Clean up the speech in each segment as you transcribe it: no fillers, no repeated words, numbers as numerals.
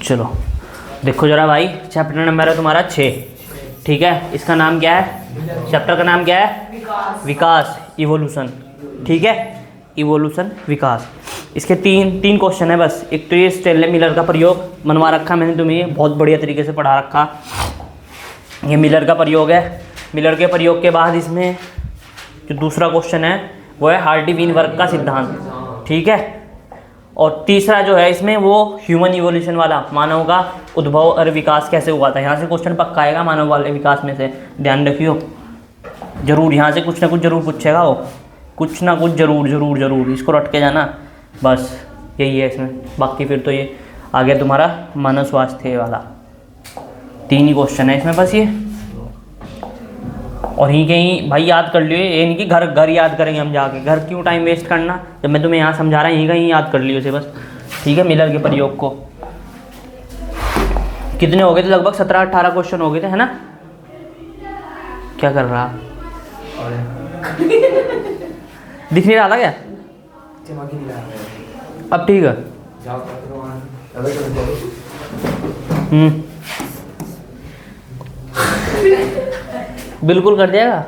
चलो देखो जरा भाई, चैप्टर नंबर है तुम्हारा 6, ठीक है। इसका नाम क्या है, चैप्टर का नाम क्या है, विकास, इवोल्यूशन, ठीक है, इवोल्यूशन, विकास। इसके तीन क्वेश्चन है बस। एक तो ये स्टेनले मिलर का प्रयोग मनवा रखा मैंने तुम्हें, बहुत बढ़िया तरीके से पढ़ा रखा। ये मिलर का प्रयोग है। मिलर के प्रयोग के बाद इसमें जो दूसरा क्वेश्चन है वो है हार्डी-वीनबर्ग का सिद्धांत, ठीक है। और तीसरा जो है इसमें वो ह्यूमन इवोल्यूशन वाला, मानव का उद्भव और विकास कैसे हुआ था। यहाँ से क्वेश्चन पक्का आएगा मानव वाले विकास में से, ध्यान रखियो जरूर। यहाँ से कुछ ना कुछ जरूर पूछेगा वो, कुछ ना कुछ जरूर, इसको रट के जाना बस, यही है इसमें। बाकी फिर तो ये आ गया तुम्हारा मानव स्वास्थ्य वाला। 3 ही क्वेश्चन है इसमें बस ये। और ही कहीं भाई याद कर लियो, ये नहीं कि घर याद करेंगे हम जाके, घर क्यों टाइम वेस्ट करना, जब मैं तुम्हें यहाँ समझा रहा हूँ यहीं कहीं याद कर लियो उसे बस, ठीक है। मिलर के प्रयोग को कितने हो गए थे, लगभग 17-18 क्वेश्चन हो गए थे, है ना। क्या कर रहा दिख नहीं रहा था क्या, अब ठीक है। बिल्कुल कर देगा।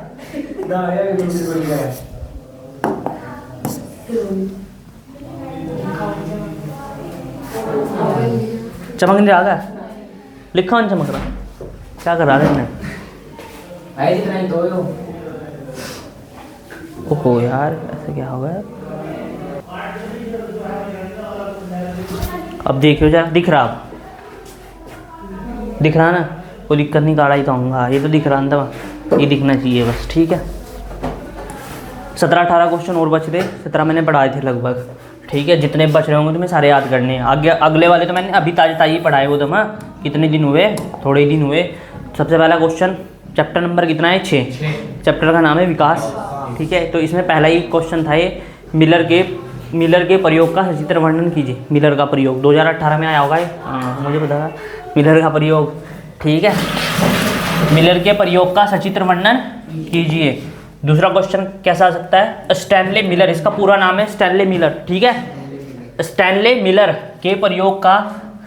चमक नहीं रहा, लिखा नहीं चमक रहा, क्या कर रहा है। ओहो यार, ऐसे क्या हो गया। अब देखियो जरा, दिख रहा, अब दिख रहा ना, कोई दिक्कत नहीं, काढ़ा ही तो आऊँगा, ये तो दिख रहा था, ये दिखना चाहिए बस, ठीक है। 17-18 क्वेश्चन और बच रहे, 17 मैंने पढ़ाए थे लगभग, ठीक है। जितने बच रहे होंगे तुम्हें सारे याद करने हैं। आगे अगले वाले तो मैंने अभी ताज़ी पढ़ाए वो तो, हाँ कितने दिन हुए, थोड़े ही दिन हुए। सबसे पहला क्वेश्चन, चैप्टर नंबर कितना है, 6, चैप्टर का नाम है विकास, ठीक है। तो इसमें पहला ही क्वेश्चन था ये, मिलर के प्रयोग का सचित्र वर्णन कीजिए। मिलर का प्रयोग 2018 में आया होगा ये, मुझे पता है, मिलर का प्रयोग, ठीक है। मिलर के प्रयोग का सचित्र वर्णन कीजिए। दूसरा क्वेश्चन कैसा आ सकता है, स्टैनले मिलर, इसका पूरा नाम है स्टैनले मिलर, ठीक है। स्टैनले मिलर के प्रयोग का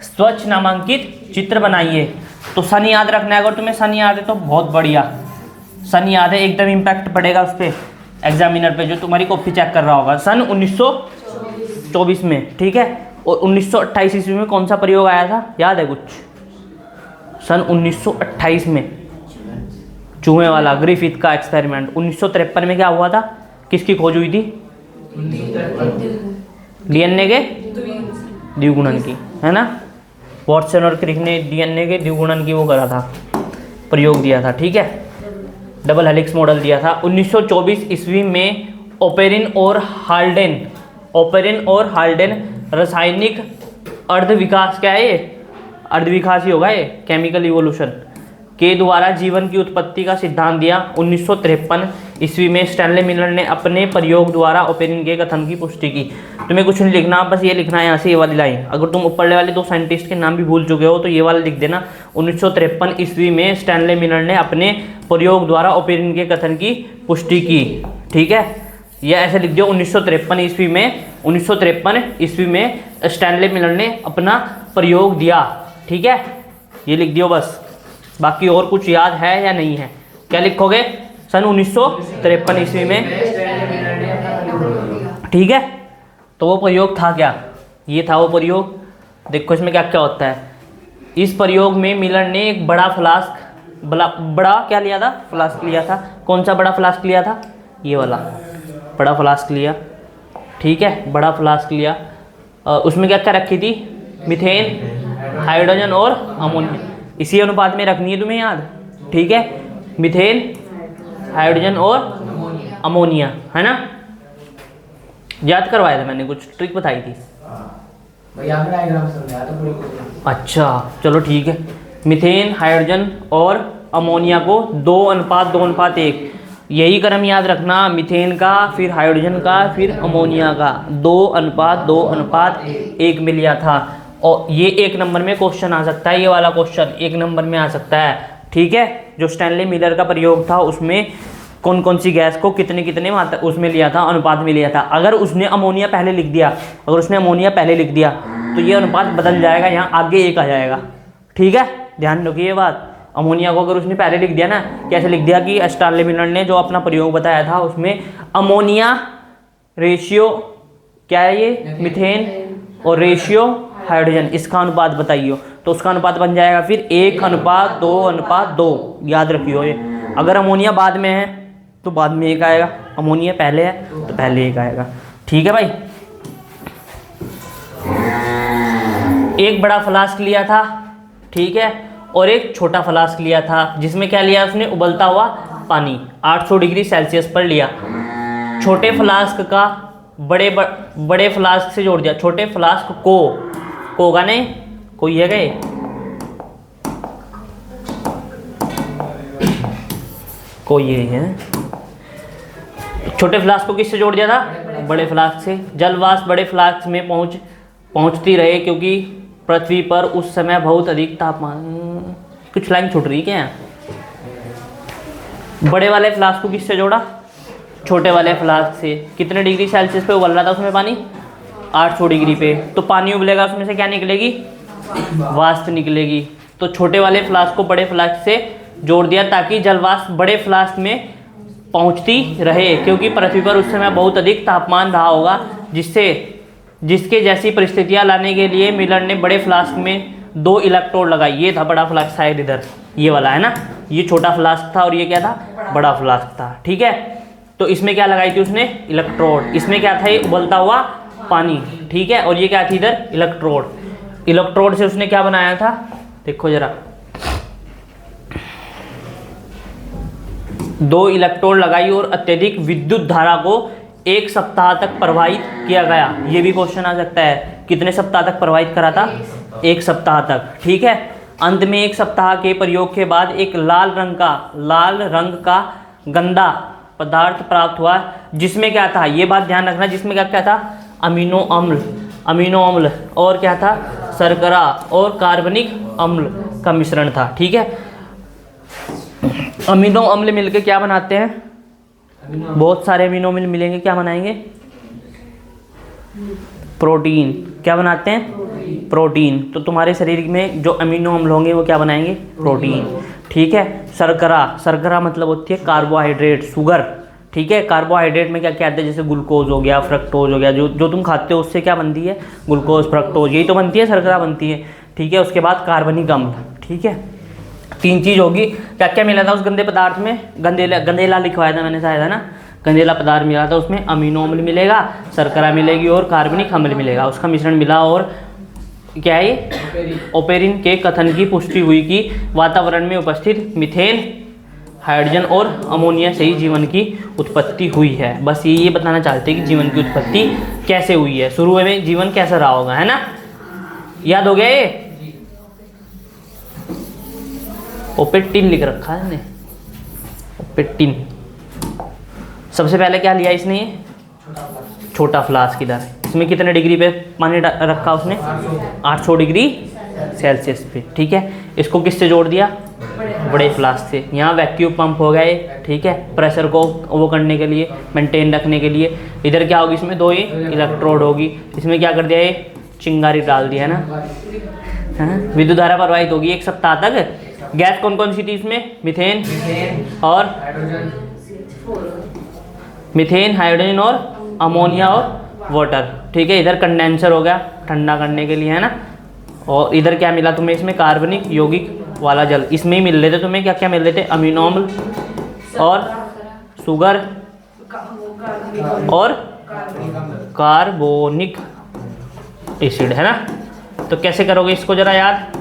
स्वच्छ नामांकित चित्र बनाइए। तो सन याद रखना है, अगर तुम्हें सन याद है तो बहुत बढ़िया, सन याद है एकदम इम्पैक्ट पड़ेगा उस पर एग्जामिनर पे, जो तुम्हारी कॉपी चेक कर रहा होगा। सन 1924 में, ठीक है। और 1928 ईस्वी में कौन सा प्रयोग आया था, याद है कुछ। सन 1928 में चूहे वाला, ग्रिफिथ का एक्सपेरिमेंट। 1953 में क्या हुआ था, किसकी खोज हुई थी, डीएनए के द्विगुणन की, है ना। वॉटसन और क्रिक ने डीएनए के द्विगुणन की वो करा था, प्रयोग दिया था, ठीक है। डबल हेलिक्स मॉडल दिया था। 1924 ईस्वी में ओपेरिन और हाल्डेन रासायनिक अर्धविकास, क्या है ये, अर्धविकास ही होगा ये, केमिकल इवोल्यूशन के द्वारा जीवन की उत्पत्ति का सिद्धांत दिया। 1953 ईस्वी में स्टैनले मिलर ने अपने प्रयोग द्वारा ओपेरिन के कथन की पुष्टि की। तुम्हें कुछ नहीं लिखना, बस ये लिखना है यहाँ से, ये वाली लाइन। अगर तुम ऊपर वाले 2 साइंटिस्ट के नाम भी भूल चुके हो तो ये वाला लिख देना। 1953 ईस्वी में स्टैनले मिलर ने अपने प्रयोग द्वारा ओपेरिन के कथन की पुष्टि की, ठीक है। ये ऐसे लिख दो, 1953 ईस्वी में स्टैनले मिलर ने अपना प्रयोग दिया, ठीक है। ये लिख दियो बस। बाकी और कुछ याद है या नहीं है, क्या लिखोगे, सन 1953 ईस्वी में, ठीक है। तो वो प्रयोग था क्या, ये था वो प्रयोग। देखो इसमें क्या क्या होता है। इस प्रयोग में मिलर ने एक बड़ा फ्लास्क, बड़ा क्या लिया था, फ्लास्क लिया था। कौन सा बड़ा फ्लास्क लिया था, ये वाला बड़ा फ्लास्क लिया, ठीक है। बड़ा फ्लास्क लिया, उसमें क्या क्या रखी थी, मीथेन, हाइड्रोजन और अमोनिया। इसी अनुपात में रखनी है तुम्हें याद, ठीक है। मीथेन, हाइड्रोजन और अमोनिया, है ना। याद करवाया था मैंने, कुछ ट्रिक बताई थी। अच्छा चलो ठीक है। मीथेन, हाइड्रोजन और अमोनिया को 2:2:1, यही क्रम याद रखना। मीथेन का, फिर हाइड्रोजन का, फिर अमोनिया का 2:2:1 में लिया था। और ये 1 नंबर में क्वेश्चन आ सकता है, ये वाला क्वेश्चन 1 नंबर में आ सकता है, ठीक है। जो स्टैनले मिलर का प्रयोग था उसमें कौन कौन सी गैस को कितने कितने मात्रा उसमें लिया था, अनुपात में लिया था। अगर उसने अमोनिया पहले लिख दिया तो ये अनुपात बदल जाएगा, यहाँ आगे 1 आ जाएगा। ठीक है, ध्यान रखिए ये बात। अमोनिया को अगर उसने पहले लिख दिया ना, कैसे लिख दिया कि स्टानले मिलर ने जो अपना प्रयोग बताया था उसमें अमोनिया रेशियो क्या है ये मीथेन और रेशियो हाइड्रोजन, इसका अनुपात बताइए, तो उसका अनुपात बन जाएगा फिर 1:2:2। याद रखियो ये। अगर अमोनिया बाद में है तो बाद में 1 आएगा, अमोनिया पहले है तो पहले 1 आएगा। ठीक है भाई। एक बड़ा फ्लास्क लिया था, ठीक है, और एक छोटा फ्लास्क लिया था, जिसमें क्या लिया उसने, उबलता हुआ पानी 800 डिग्री सेल्सियस पर लिया। छोटे फ्लास्क का बड़े फ्लास्क से जोड़ दिया। छोटे फ्लास्क को का नहीं, कोई है गए, कोई ये है। छोटे फ्लास्क को किससे जोड़ दिया था, बड़े फ्लास्क से। जलवाष्प बड़े फ्लास्क में पहुंचती रहे क्योंकि पृथ्वी पर उस समय बहुत अधिक तापमान। कुछ लाइन छूट रही क्या। बड़े वाले फ्लास्क को किससे जोड़ा, छोटे वाले फ्लास्क से। कितने डिग्री सेल्सियस पे उबल रहा था उसमें पानी, 800 डिग्री पे। तो पानी उबलेगा, उसमें से क्या निकलेगी, वाष्प निकलेगी। तो छोटे वाले फ्लास्क को बड़े फ्लास्क से जोड़ दिया ताकि जलवाष्प बड़े फ्लास्क में पहुंचती रहे क्योंकि पृथ्वी पर उस समय बहुत अधिक तापमान रहा होगा, जिसके जैसी परिस्थितियां लाने के लिए मिलर ने बड़े फ्लास्क में 2 इलेक्ट्रोड लगाई। ये था बड़ा फ्लास्क, शायद इधर ये वाला है ना, ये छोटा फ्लास्क था और ये क्या था, बड़ा फ्लास्क था। ठीक है, तो इसमें क्या लगाई थी उसने, इलेक्ट्रोड। इसमें क्या था, ये उबलता हुआ पानी। ठीक है, और ये क्या थी इधर, इलेक्ट्रोड। इलेक्ट्रोड से उसने क्या बनाया था, देखो जरा, 2 इलेक्ट्रोड लगाई और अत्यधिक विद्युत धारा को 1 सप्ताह तक प्रवाहित किया गया। ये भी क्वेश्चन आ सकता है, कितने सप्ताह तक प्रवाहित करा था, 1 सप्ताह तक। ठीक है, अंत में 1 सप्ताह के प्रयोग के बाद एक लाल रंग का गंदा पदार्थ प्राप्त हुआ, जिसमें क्या था, ये बात ध्यान रखना, जिसमें क्या क्या था, अमीनो अम्ल और क्या था, शर्करा और कार्बनिक अम्ल का मिश्रण था। ठीक है, अमीनो अम्ल मिलके क्या बनाते हैं, बहुत सारे अमीनो अम्ल मिलेंगे, क्या बनाएंगे, प्रोटीन। क्या बनाते हैं, प्रोटीन। तो तुम्हारे शरीर में जो अमीनो अम्ल होंगे वो क्या बनाएंगे, प्रोटीन। ठीक है, शर्करा मतलब होती है कार्बोहाइड्रेट, शुगर। ठीक है, कार्बोहाइड्रेट में क्या क्या आते हैं, जैसे ग्लूकोज हो गया, फ्रक्टोज हो गया, जो तुम खाते हो उससे क्या बनती है, ग्लूकोज फ्रक्टोज, यही तो बनती है, शर्करा बनती है। ठीक है, उसके बाद कार्बनिक अम्ल। ठीक है, 3 चीज़ होगी। क्या क्या मिला था उस गंदे पदार्थ में, गंदेला लिखवाया था मैंने शायद, है ना, गंदेला पदार्थ मिला था, उसमें अमीनो अम्ल मिलेगा, शर्करा मिलेगी और कार्बनिक अम्ल मिलेगा, उसका मिश्रण मिला। और क्या है, ओपेरिन के कथन की पुष्टि हुई कि वातावरण में उपस्थित मीथेन, हाइड्रोजन और अमोनिया से ही जीवन की उत्पत्ति हुई है। बस ये बताना चाहते हैं कि जीवन की उत्पत्ति कैसे हुई है, शुरू में जीवन कैसा रहा होगा, है ना, याद हो गया ये। ओपेटिन लिख रखा है इसने, ओपेटिन। सबसे पहले क्या लिया इसने, छोटा फ्लास्क। इधर इसमें कितने डिग्री पे पानी रखा उसने, 800 डिग्री सेल्सियस पे। ठीक है, इसको किससे जोड़ दिया, बड़े फ्लास्क से। यहाँ वैक्यूम पंप हो गए। ठीक है, प्रेशर को वो करने के लिए, मेंटेन रखने के लिए। इधर क्या होगी, इसमें 2 इलेक्ट्रोड होगी। इसमें क्या कर दिया, ये चिंगारी डाल दिया ना, विद्युत धारा प्रवाहित होगी 1 सप्ताह तक। गैस कौन कौन सी थी इसमें, मीथेन और हाइड्रोजन और अमोनिया और वाटर। ठीक है, इधर कंडेंसर हो गया ठंडा करने के लिए, है ना। और इधर क्या मिला तुम्हें, इसमें कार्बनिक यौगिक वाला जल। इसमें ही मिल रहे थे तुम्हें, क्या क्या मिल रहे थे, अमीनो अम्ल और शुगर और कार्बोनिक एसिड, है ना। तो कैसे करोगे इसको जरा याद,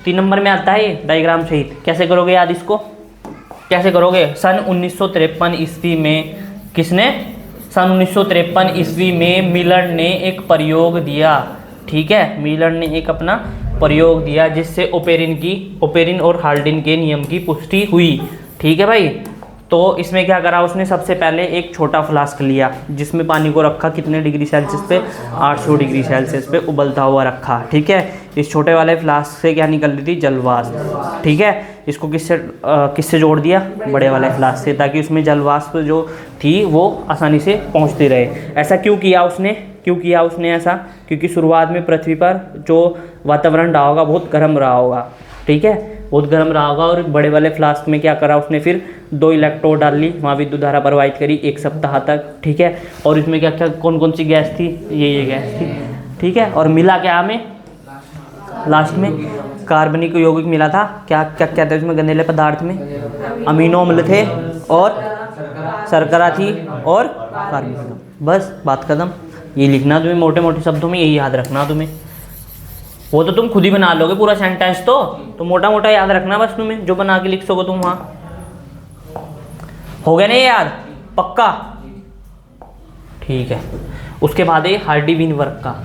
3 नंबर में आता है डायग्राम सहित। कैसे करोगे याद इसको, कैसे करोगे। सन 1953 ईस्वी में किसने, सन 1953 ईस्वी में मिलर ने एक प्रयोग दिया। ठीक है, मिलर ने एक अपना प्रयोग दिया जिससे ओपेरिन और हाल्डिन के नियम की पुष्टि हुई। ठीक है भाई, तो इसमें क्या करा उसने, सबसे पहले एक छोटा फ्लास्क लिया जिसमें पानी को रखा कितने डिग्री सेल्सियस पे, 800 डिग्री सेल्सियस पे उबलता हुआ रखा। ठीक है, इस छोटे वाले फ्लास्क से क्या निकल रही थी, जलवाष्प। ठीक है, इसको किससे जोड़ दिया, बड़े वाले फ्लास्क से, ताकि उसमें जलवाष्प जो थी वो आसानी से पहुंचती रहे। ऐसा क्यों किया उसने, क्यों किया उसने ऐसा? क्योंकि शुरुआत में पृथ्वी पर जो वातावरण रहा होगा बहुत गर्म रहा होगा, ठीक है, बहुत गर्म रहा होगा। और बड़े वाले फ्लास्क में क्या करा उसने, फिर 2 इलेक्ट्रोड डाल ली, वहाँ विद्युत धारा प्रवाहित करी 1 सप्ताह तक, ठीक है। और इसमें क्या क्या कौन कौन सी गैस थी, ये गैस थी, ठीक है। और मिला क्या हमें लास्ट में? कार्बनिक यौगिक मिला था। क्या क्या क्या था उसमें गंधेले पदार्थ में? अमीनो अम्ल थे और शर्करा थी और कार्बनिक। बस बात खत्म। ये लिखना तुम्हें मोटे मोटे शब्दों में, यही याद रखना तुम्हें। वो तो तुम खुद ही बना लोगे पूरा सेंटेंस, तो मोटा मोटा याद रखना बस तुम्हें, जो बना के लिख सको तुम वहाँ। हो गया ना ये याद? पक्का? ठीक है। उसके बाद है हार्डी वीनवर्ग का।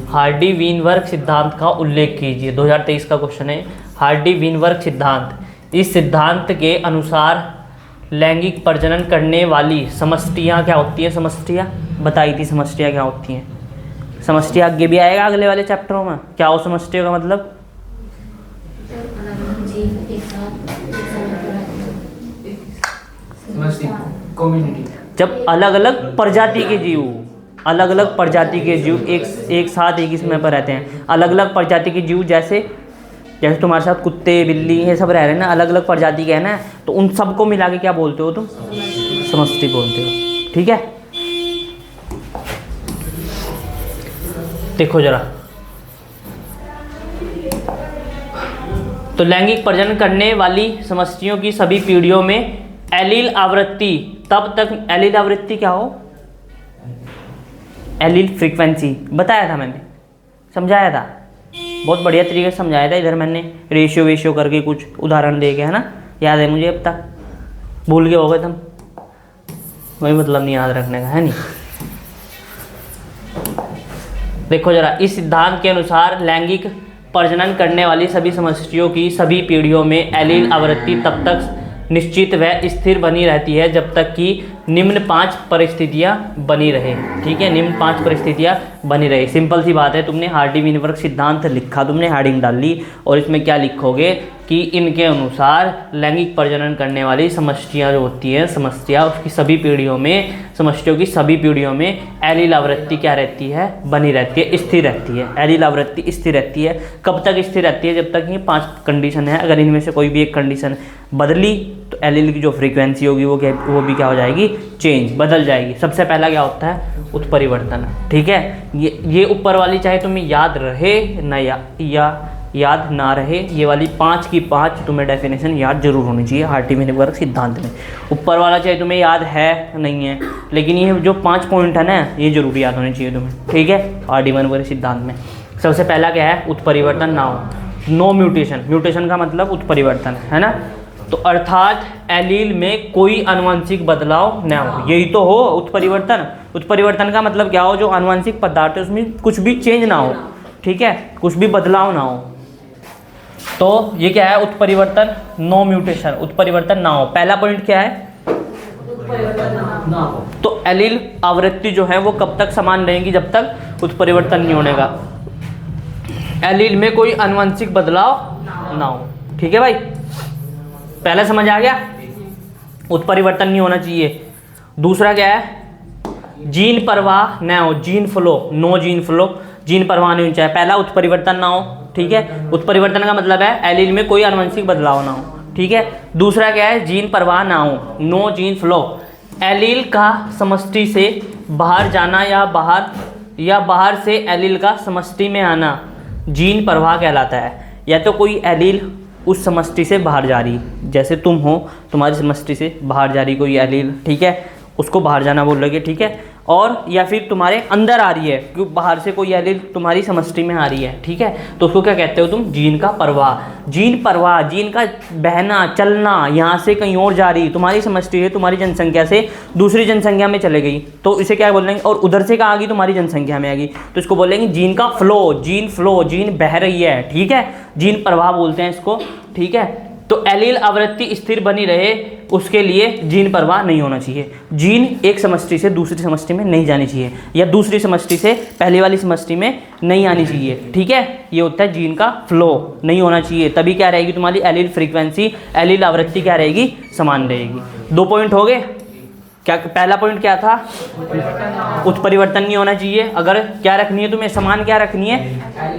हार्डी वीनवर्ग सिद्धांत का उल्लेख कीजिए। 2023 का क्वेश्चन है, हार्डी वीनवर्ग सिद्धांत। इस सिद्धांत के अनुसार लैंगिक प्रजनन करने वाली समष्टियाँ क्या होती हैं? समष्टियाँ बताई थी, समष्टियाँ क्या होती हैं? समष्टियाँ आगे भी आएगा अगले वाले चैप्टरों में। क्या हो समष्टियों का मतलब? कम्युनिटी, जब अलग अलग प्रजाति के जीव, अलग अलग प्रजाति के जीव एक साथ एक ही समय पर रहते हैं। अलग अलग प्रजाति के जीव जैसे तुम्हारे साथ कुत्ते बिल्ली ये सब रह रहे हैं ना, अलग अलग प्रजाति के है ना, तो उन सबको मिला के क्या बोलते हो तुम? समष्टि बोलते हो, ठीक है। देखो जरा, तो लैंगिक प्रजनन करने वाली समष्टियों की सभी पीढ़ियों में एलील आवृत्ति तब तक, एलील आवृत्ति क्या हो? एलील फ्रीक्वेंसी बताया था मैंने, समझाया था, बहुत बढ़िया तरीके से समझाया था। इधर मैंने रेशियो करके कुछ उदाहरण दे के, है ना, याद है मुझे। अब तक भूल गए होगे तुम, वही मतलब नहीं याद रखने का, है नहीं। देखो जरा, इस सिद्धांत के अनुसार लैंगिक प्रजनन करने वाली सभी समष्टियों की सभी पीढ़ियों में एलील आवृत्ति तब तक निश्चित व स्थिर बनी रहती है जब तक कि निम्न 5 परिस्थितियां बनी रहे, ठीक है। निम्न 5 परिस्थितियां बनी रहे। सिंपल सी बात है, तुमने हार्डी वीनवर्ग सिद्धांत लिखा, तुमने हेडिंग डाल ली, और इसमें क्या लिखोगे कि इनके अनुसार लैंगिक प्रजनन करने वाली समष्टियां जो होती हैं, समष्टियां उसकी सभी पीढ़ियों में, समष्टियों की सभी पीढ़ियों में एलील आवृत्ति क्या रहती है? बनी रहती है, स्थिर रहती है। एलील आवृत्ति स्थिर रहती है। कब तक स्थिर रहती है? जब तक ये 5 कंडीशन है। अगर इनमें से कोई भी एक कंडीशन बदली तो एलील की जो फ्रीक्वेंसी होगी वो भी क्या हो जाएगी? चेंज, बदल जाएगी। सबसे पहला क्या होता है? उत्परिवर्तन, ठीक है। ये ऊपर वाली चाहे तुम्हें याद रहे न या याद ना रहे, ये वाली 5 की 5 तुम्हें डेफिनेशन याद जरूर होनी चाहिए हार्डी वीनवर्ग सिद्धांत में। ऊपर वाला चाहे तुम्हें याद है नहीं है, लेकिन ये जो 5 पॉइंट है ना, ये जरूर याद होने चाहिए तुम्हें, ठीक है। हार्डी वीनवर्ग सिद्धांत में सबसे पहला क्या है? उत्परिवर्तन ना हो, नो म्यूटेशन। म्यूटेशन का मतलब उत्परिवर्तन, है ना। तो अर्थात एलील में कोई आनुवंशिक बदलाव न हो, यही तो हो उत्परिवर्तन। उत्परिवर्तन का मतलब क्या हो? जो आनुवंशिक पदार्थ है उसमें कुछ भी चेंज ना हो, ठीक है, कुछ भी बदलाव ना हो। तो ये क्या है? उत्परिवर्तन, नो म्यूटेशन, उत्परिवर्तन ना हो। पहला पॉइंट क्या है? ना हो। तो एलील आवृत्ति जो है वो कब तक समान रहेगी? जब तक उत्परिवर्तन नहीं होने का, एलील में कोई आनुवंशिक बदलाव ना हो, ठीक है भाई। पहला समझ आ गया? उत्परिवर्तन नहीं होना चाहिए। दूसरा क्या है? जीन प्रवाह न हो, gene flow, no gene flow, gene प्रवाह नहीं होना चाहिए। पहला उत्परिवर्तन ना हो, ठीक है। उत्परिवर्तन का मतलब है एलील में कोई आनुवंशिक बदलाव ना हो, ठीक है। दूसरा क्या है? जीन प्रवाह ना हो, नो जीन फ्लो। एलील का समष्टि से बाहर जाना या बाहर से एलील का समष्टि में आना जीन प्रवाह कहलाता है। या तो कोई एलील उस समष्टि से बाहर जा रही, जैसे तुम हो, तुम्हारी समष्टि से बाहर जा रही कोई एलील, ठीक है, उसको बाहर जाना बोल रहे, ठीक है। और या फिर तुम्हारे अंदर आ रही है, क्योंकि बाहर से कोई एलील तुम्हारी समष्टि में आ रही है, ठीक है, तो उसको क्या कहते हो तुम? जीन का प्रवाह। जीन प्रवाह, जीन का बहना, चलना, यहाँ से कहीं और जा रही, तुम्हारी समष्टि है, तुम्हारी जनसंख्या से दूसरी जनसंख्या में चले गई, तो इसे क्या बोलेंगे? और उधर से कहाँ आ गई? तुम्हारी जनसंख्या में आ गई, तो इसको बोलेंगे जीन का फ्लो, जीन फ्लो, जीन बह रही है, ठीक है, जीन प्रवाह बोलते हैं इसको, ठीक है। तो एलील आवृत्ति स्थिर बनी रहे उसके लिए जीन प्रवाह नहीं होना चाहिए। जीन एक समष्टि से दूसरी समष्टि में नहीं जानी चाहिए, या दूसरी समष्टि से पहले वाली समष्टि में नहीं आनी चाहिए, ठीक है। ये होता है जीन का फ्लो, नहीं होना चाहिए। तभी क्या रहेगी? तुम्हारी एलील फ्रीक्वेंसी, एलील आवृत्ति क्या रहेगी? समान रहेगी। 2 पॉइंट हो गए, क्या पहला पॉइंट क्या था? उत्परिवर्तन नहीं होना चाहिए। अगर क्या रखनी है तुम्हें, समान क्या रखनी है?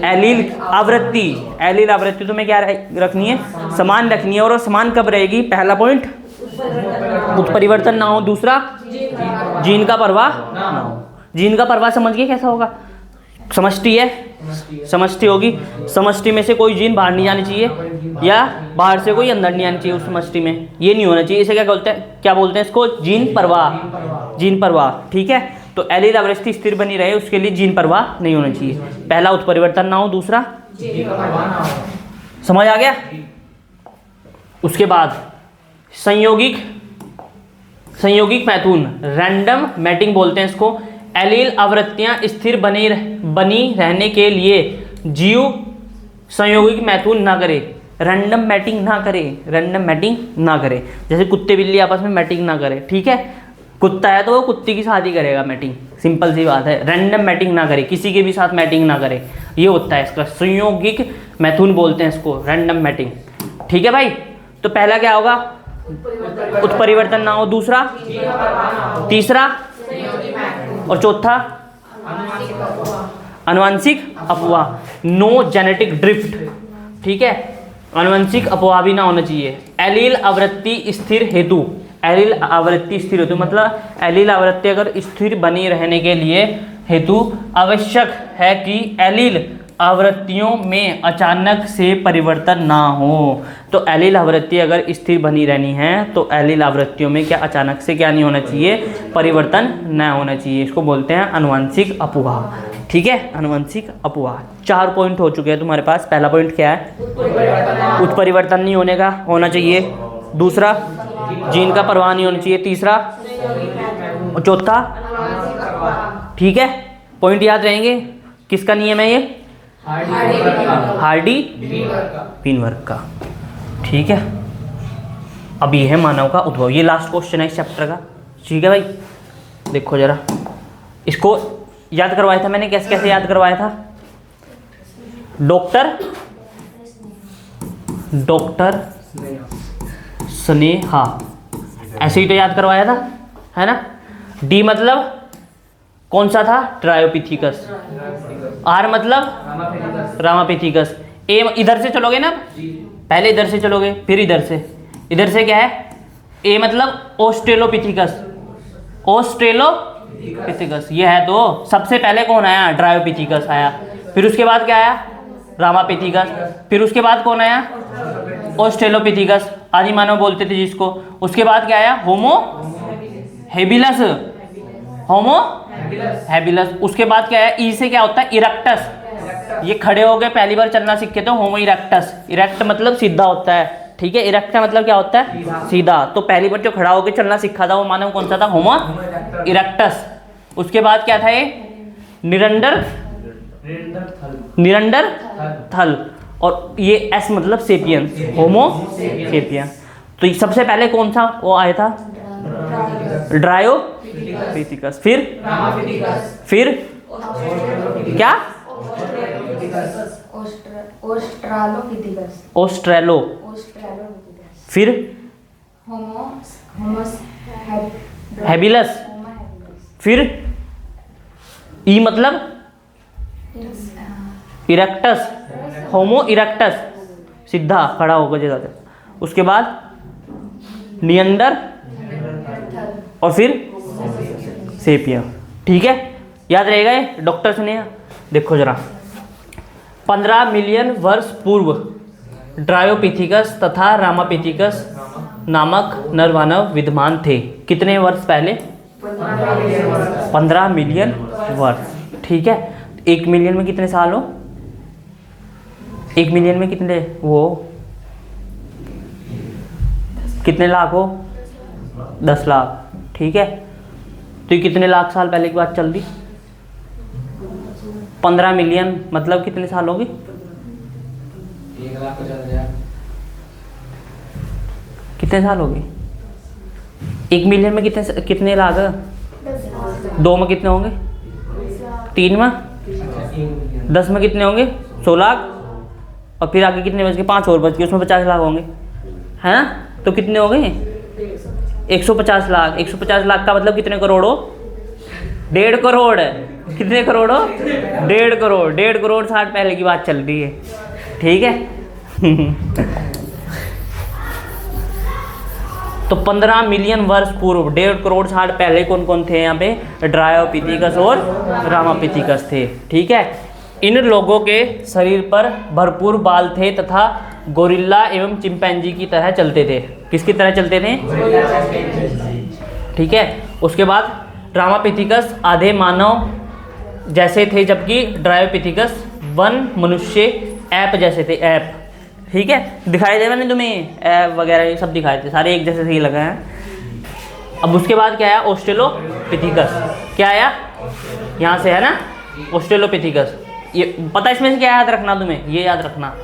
एलील आवृत्ति। एलील आवृत्ति तुम्हें क्या रखनी है? समान रखनी है। और वो समान कब रहेगी? पहला पॉइंट उत्परिवर्तन ना हो। दूसरा जीन का प्रवाह ना हो। जीन का प्रवाह समझ गए कैसा होगा? समष्टि है, समष्टि होगी। समष्टि में से कोई जीन बाहर नहीं जानी चाहिए या बाहर से कोई अंदर नहीं आनी चाहिए उस समष्टि में, ये नहीं होना चाहिए। इसे क्या बोलते हैं? क्या बोलते हैं इसको? जीन प्रवाह। जीन प्रवाह, ठीक है। तो एलील आवृत्ति स्थिर बनी रहे उसके लिए जीन प्रवाह नहीं होना चाहिए। पहला उत्परिवर्तन ना हो, दूसरा समझ आ गया? उसके बाद संयोगिक मैथुन, रैंडम मैटिंग बोलते हैं इसको। एलील आवृत्तियां स्थिर बनी रहने के लिए जीव संयोगिक मैथुन ना करे, रैंडम मैटिंग ना करे, रैंडम मैटिंग ना करे। जैसे कुत्ते बिल्ली आपस में मैटिंग ना करे, ठीक है। कुत्ता है तो वो कुत्ते की शादी करेगा, मैटिंग, सिंपल सी बात है। रैंडम मैटिंग ना करे, किसी के भी साथ मैटिंग ना करे, ये होता है इसका संयोगिक मैथुन बोलते हैं इसको, रैंडम मैटिंग, ठीक है भाई। तो पहला क्या होगा? उत्परिवर्तन ना हो। दूसरा, तीसरा और चौथा आनुवंशिक अपवाह, नो जेनेटिक ड्रिफ्ट, ठीक है। आनुवंशिक अपवाह भी ना होना चाहिए। एलील आवृत्ति स्थिर हेतु, एलील आवृत्ति स्थिर हेतु मतलब एलील आवृत्ति अगर स्थिर बनी रहने के लिए हेतु आवश्यक है कि एलील आवृत्तियों में अचानक से परिवर्तन ना हो। तो एलील आवृत्ति अगर स्थिर बनी रहनी है तो एलील आवृत्तियों में क्या अचानक से क्या नहीं होना चाहिए? परिवर्तन न होना चाहिए। इसको बोलते हैं आनुवंशिक अपवाह, ठीक है। आनुवंशिक अपवाह। 4 पॉइंट हो चुके हैं तुम्हारे पास। पहला पॉइंट क्या है? उत्परिवर्तन नहीं होने का होना चाहिए। दूसरा जीन का प्रवाह नहीं होना चाहिए। तीसरा और चौथा, ठीक है। पॉइंट याद रहेंगे। किसका नियम है ये? हार्डी बीन वर्ग का, ठीक है। अब ये है मानव का उद्भव। ये लास्ट क्वेश्चन है इस चैप्टर का, ठीक है भाई। देखो जरा, इसको याद करवाया था मैंने, कैसे कैसे याद करवाया था? डॉक्टर स्नेहा, ऐसे ही तो याद करवाया था, है ना। डी मतलब कौन सा था? ट्रायोपिथिकस। आर मतलब रामापिथिकस। ए इधर से चलोगे ना, पहले इधर से चलोगे फिर इधर से। इधर से क्या है? ए मतलब ऑस्ट्रेलोपिथिकस, ऑस्ट्रेलोपिथिकस ये है। तो सबसे पहले कौन आया? ट्रायोपिथिकस आया। फिर उसके बाद क्या आया? रामापिथिकस। फिर उसके बाद कौन आया? ऑस्ट्रेलोपिथिकस, आदि मानव बोलते थे जिसको। उसके बाद क्या आया? होमो हेबिलस, होमो हैबिलस। उसके बाद क्या है? ई से क्या होता है? इरेक्टस। ये खड़े हो गए, पहली बार चलना सीखे तो होमो इरेक्टस। इरेक्ट मतलब सीधा होता है, ठीक है। इरेक्ट मतलब क्या होता है? सीधा। तो पहली बार जो खड़ा होकर चलना सीखा था वो मानव कौन सा था? होमो इरेक्टस। उसके बाद क्या था? ये निरंतर थल। और ये एस मतलब सेपियंस, होमो सेपियंस। तो सबसे पहले कौन सा वो आया था? ड्रायोपिथिकस। फिर क्या? ऑस्ट्रेलो। फिर हैबिलस। फिर ई मतलब इरेक्टस, होमो इरेक्टस, सीधा खड़ा होकर जैसा। उसके बाद नियंडर और फिर सेपियन, ठीक है। याद रहेगा ये डॉक्टर स्नेहा। देखो जरा, 15 मिलियन वर्ष पूर्व ड्रायोपिथिकस तथा रामापिथिकस नामक नरमानव विद्यमान थे। कितने वर्ष पहले? 15 मिलियन वर्ष, ठीक है। 1 मिलियन में कितने साल हो? 1 मिलियन में कितने वो कितने लाख हो? 10 लाख, ठीक है। तो ये कितने लाख साल पहले की बात चल दी? 15 मिलियन मतलब कितने साल होगी? 1 लाख को चल जाए कितने साल होगी? 1 मिलियन में कितने लाख? 2 में कितने होंगे? 3 में? 10 में कितने होंगे? 100 लाख। और फिर आगे कितने बच गए? 5 और बच गए, उसमें 50 लाख होंगे, है ना। तो कितने हो गए? 150 लाख, 150 लाख का मतलब कितने करोड़ हो? 1.5 करोड़। कितने करोड़ हो? 1.5 करोड़। 1.5 करोड़ साल पहले की बात चल रही है, ठीक है। तो 15 मिलियन वर्ष पूर्व 1.5 करोड़ साल पहले कौन कौन थे यहाँ पे? ड्रायोपिथिकस और रामापिथिकस थे, ठीक है। इन लोगों के शरीर पर भरपूर बाल थे तथा गोरिल्ला एवं चिंपैंजी की तरह चलते थे। किसकी तरह चलते थे? ठीक है। उसके बाद रामापिथिकस आधे मानव जैसे थे, जबकि ड्रायोपिथिकस वन मनुष्य ऐप जैसे थे। ऐप, ठीक है, दिखाई दे मैंने तुम्हें ऐप वगैरह ये सब दिखाए थे, सारे एक जैसे सही लगा हैं। अब उसके बाद क्या आया? ऑस्ट्रेलोपिथिकस। क्या आया? यहाँ से है ना ऑस्ट्रेलोपिथिकस। ये पता है इसमें से क्या याद रखना तुम्हें? ये याद रखना,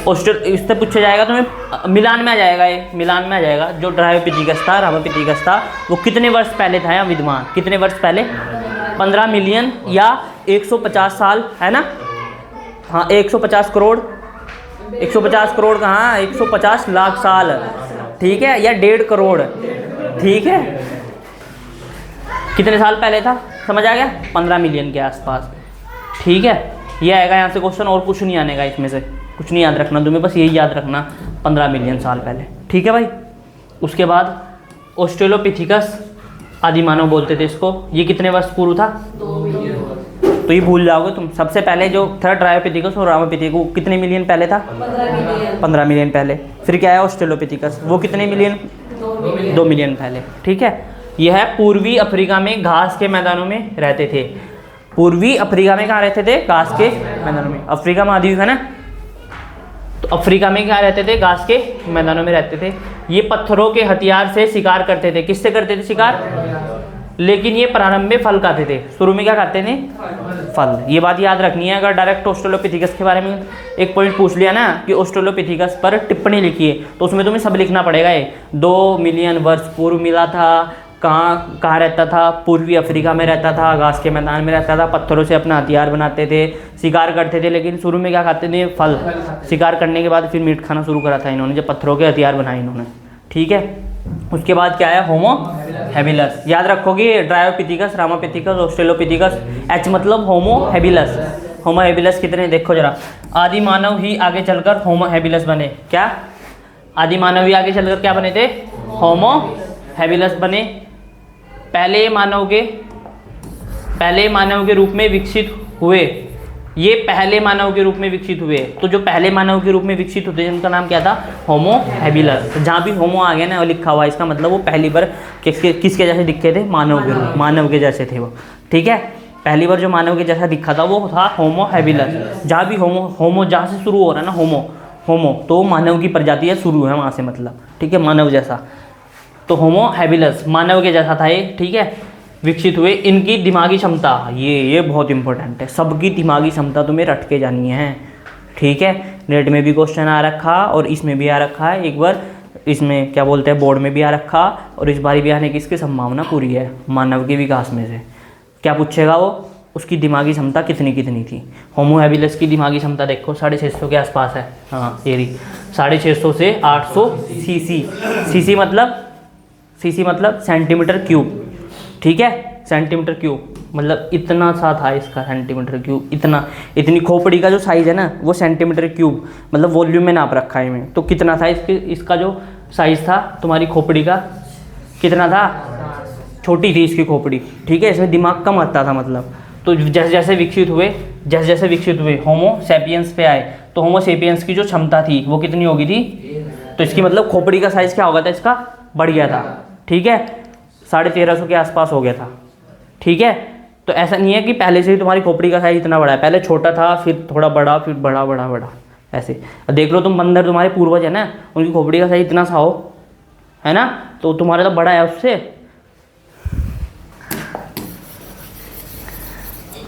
इससे पूछा जाएगा तुम्हें, मिलान में आ जाएगा, ये मिलान में आ जाएगा। जो ड्रायोपिथिकस था, रामापिथिकस था, वो कितने वर्ष पहले था यहाँ विद्यमान? कितने वर्ष पहले? 15 मिलियन या 150 साल, है ना? हाँ, 150 करोड़। 150 करोड़ कहाँ? 150 लाख साल, ठीक है, या 1.5 करोड़, ठीक है। कितने साल पहले था? समझ आ गया? 15 मिलियन के आसपास, ठीक है। ये आएगा यहाँ से क्वेश्चन, और कुछ नहीं आने का इसमें से, कुछ नहीं याद रखना तुम्हें, बस यही याद रखना 15 मिलियन साल पहले, ठीक है भाई। उसके बाद ऑस्ट्रेलोपिथिकस आदि मानव बोलते थे इसको। ये कितने वर्ष पूर्व था? 2 मिलियन वर्ष। तो ये भूल जाओगे तुम। सबसे पहले जो था ड्रायोपिथिकस और रामापिथिकस, कितने मिलियन पहले था? 15 मिलियन पहले। फिर क्या है? ऑस्ट्रेलोपिथिकस, वो कितने मिलियन? 2 मिलियन पहले, ठीक है। यह है पूर्वी अफ्रीका में घास के मैदानों में रहते थे। पूर्वी अफ्रीका में कहाँ रहते थे? घास के मैदानों में। अफ्रीका महाद्वीप है ना, तो अफ्रीका में क्या रहते थे? घास के मैदानों में रहते थे। ये पत्थरों के हथियार से शिकार करते थे। किससे करते थे शिकार? लेकिन ये प्रारंभ में फल खाते थे। शुरू में क्या खाते थे? फल। ये बात याद रखनी है। अगर डायरेक्ट ऑस्ट्रेलोपिथिकस के बारे में एक पॉइंट पूछ लिया ना कि ऑस्ट्रेलोपिथिकस पर टिप्पणी लिखिए, तो उसमें तुम्हें सब लिखना पड़ेगा। ये 2 मिलियन वर्ष पूर्व मिला था, कहाँ रहता था? पूर्वी अफ्रीका में रहता था, घास के मैदान में रहता था, पत्थरों से अपना हथियार बनाते थे, शिकार करते थे। लेकिन शुरू में क्या खाते थे? फल। शिकार करने के बाद फिर मीट खाना शुरू करा था इन्होंने, जब पत्थरों के हथियार बनाए इन्होंने, ठीक है। उसके बाद क्या है? होमो हैबिलस। याद रखोगे, ड्रायोपिथिकस, रामापिथिकस, ऑस्ट्रेलोपिथिकस। एच मतलब होमो हैबिलस। होमो हैबिलस कितने? देखो जरा, आदि मानव ही आगे चलकर होमो हैबिलस बने। क्या? आदि मानव ही आगे चलकर क्या बने थे? होमो हैबिलस बने। पहले मानव के रूप में विकसित हुए। ये पहले मानव के रूप में विकसित हुए। तो जो पहले मानव के रूप में विकसित होते हैं उनका नाम क्या था? होमो हैबिलस। तो जहाँ भी होमो आ गया ना वो लिखा हुआ, इसका मतलब वो पहली बार किसके जैसे दिखे थे? मानव के रूप, मानव के जैसे थे वो, ठीक है। पहली बार जो मानव के जैसा दिखा था वो था होमो हैबिलस। जहाँ भी होमो जहाँ से शुरू हो रहा है ना, होमो तो मानव की प्रजाति है, शुरू है वहाँ से, मतलब, ठीक है, मानव जैसा। तो होमो हैबिलस मानव के जैसा था ये, ठीक है, विकसित हुए। इनकी दिमागी क्षमता, ये बहुत इंपॉर्टेंट है, सबकी दिमागी क्षमता तुम्हें रट के जानी है, ठीक है। नेट में भी क्वेश्चन आ रखा और इसमें भी आ रखा है, एक बार इसमें क्या बोलते हैं बोर्ड में भी आ रखा, और इस बार भी आने की इसकी संभावना पूरी है। मानव के विकास में से क्या पूछेगा वो? उसकी दिमागी क्षमता कितनी थी। होमो हैबिलस की दिमागी क्षमता देखो 650 के आसपास है। हाँ, ये रही 650 से 800 सीसी मतलब सेंटीमीटर क्यूब, ठीक है। सेंटीमीटर क्यूब मतलब इतना सा था इसका सेंटीमीटर क्यूब, इतनी खोपड़ी का जो साइज़ है ना वो सेंटीमीटर क्यूब मतलब वॉल्यूम में नाप रखा है इनमें। तो कितना था इसका जो साइज़ था तुम्हारी खोपड़ी का, कितना था? छोटी थी इसकी खोपड़ी, ठीक है। इसमें दिमाग कम आता था मतलब। तो जैसे जैसे विकसित हुए होमो सैपियंस पे आए, तो होमो सैपियंस की जो क्षमता थी वो कितनी होगी थी? तो इसकी मतलब खोपड़ी का साइज़ क्या हो गया था? इसका बढ़ गया था, ठीक है, 1350 के आसपास हो गया था, ठीक है। तो ऐसा नहीं है कि पहले से ही तुम्हारी खोपड़ी का साइज इतना बड़ा है, पहले छोटा था फिर थोड़ा बड़ा फिर बड़ा ऐसे। देख लो तुम बंदर, तुम्हारे पूर्वज है ना, उनकी खोपड़ी का साइज इतना सा हो, है ना, तो तुम्हारा तो बड़ा है उससे।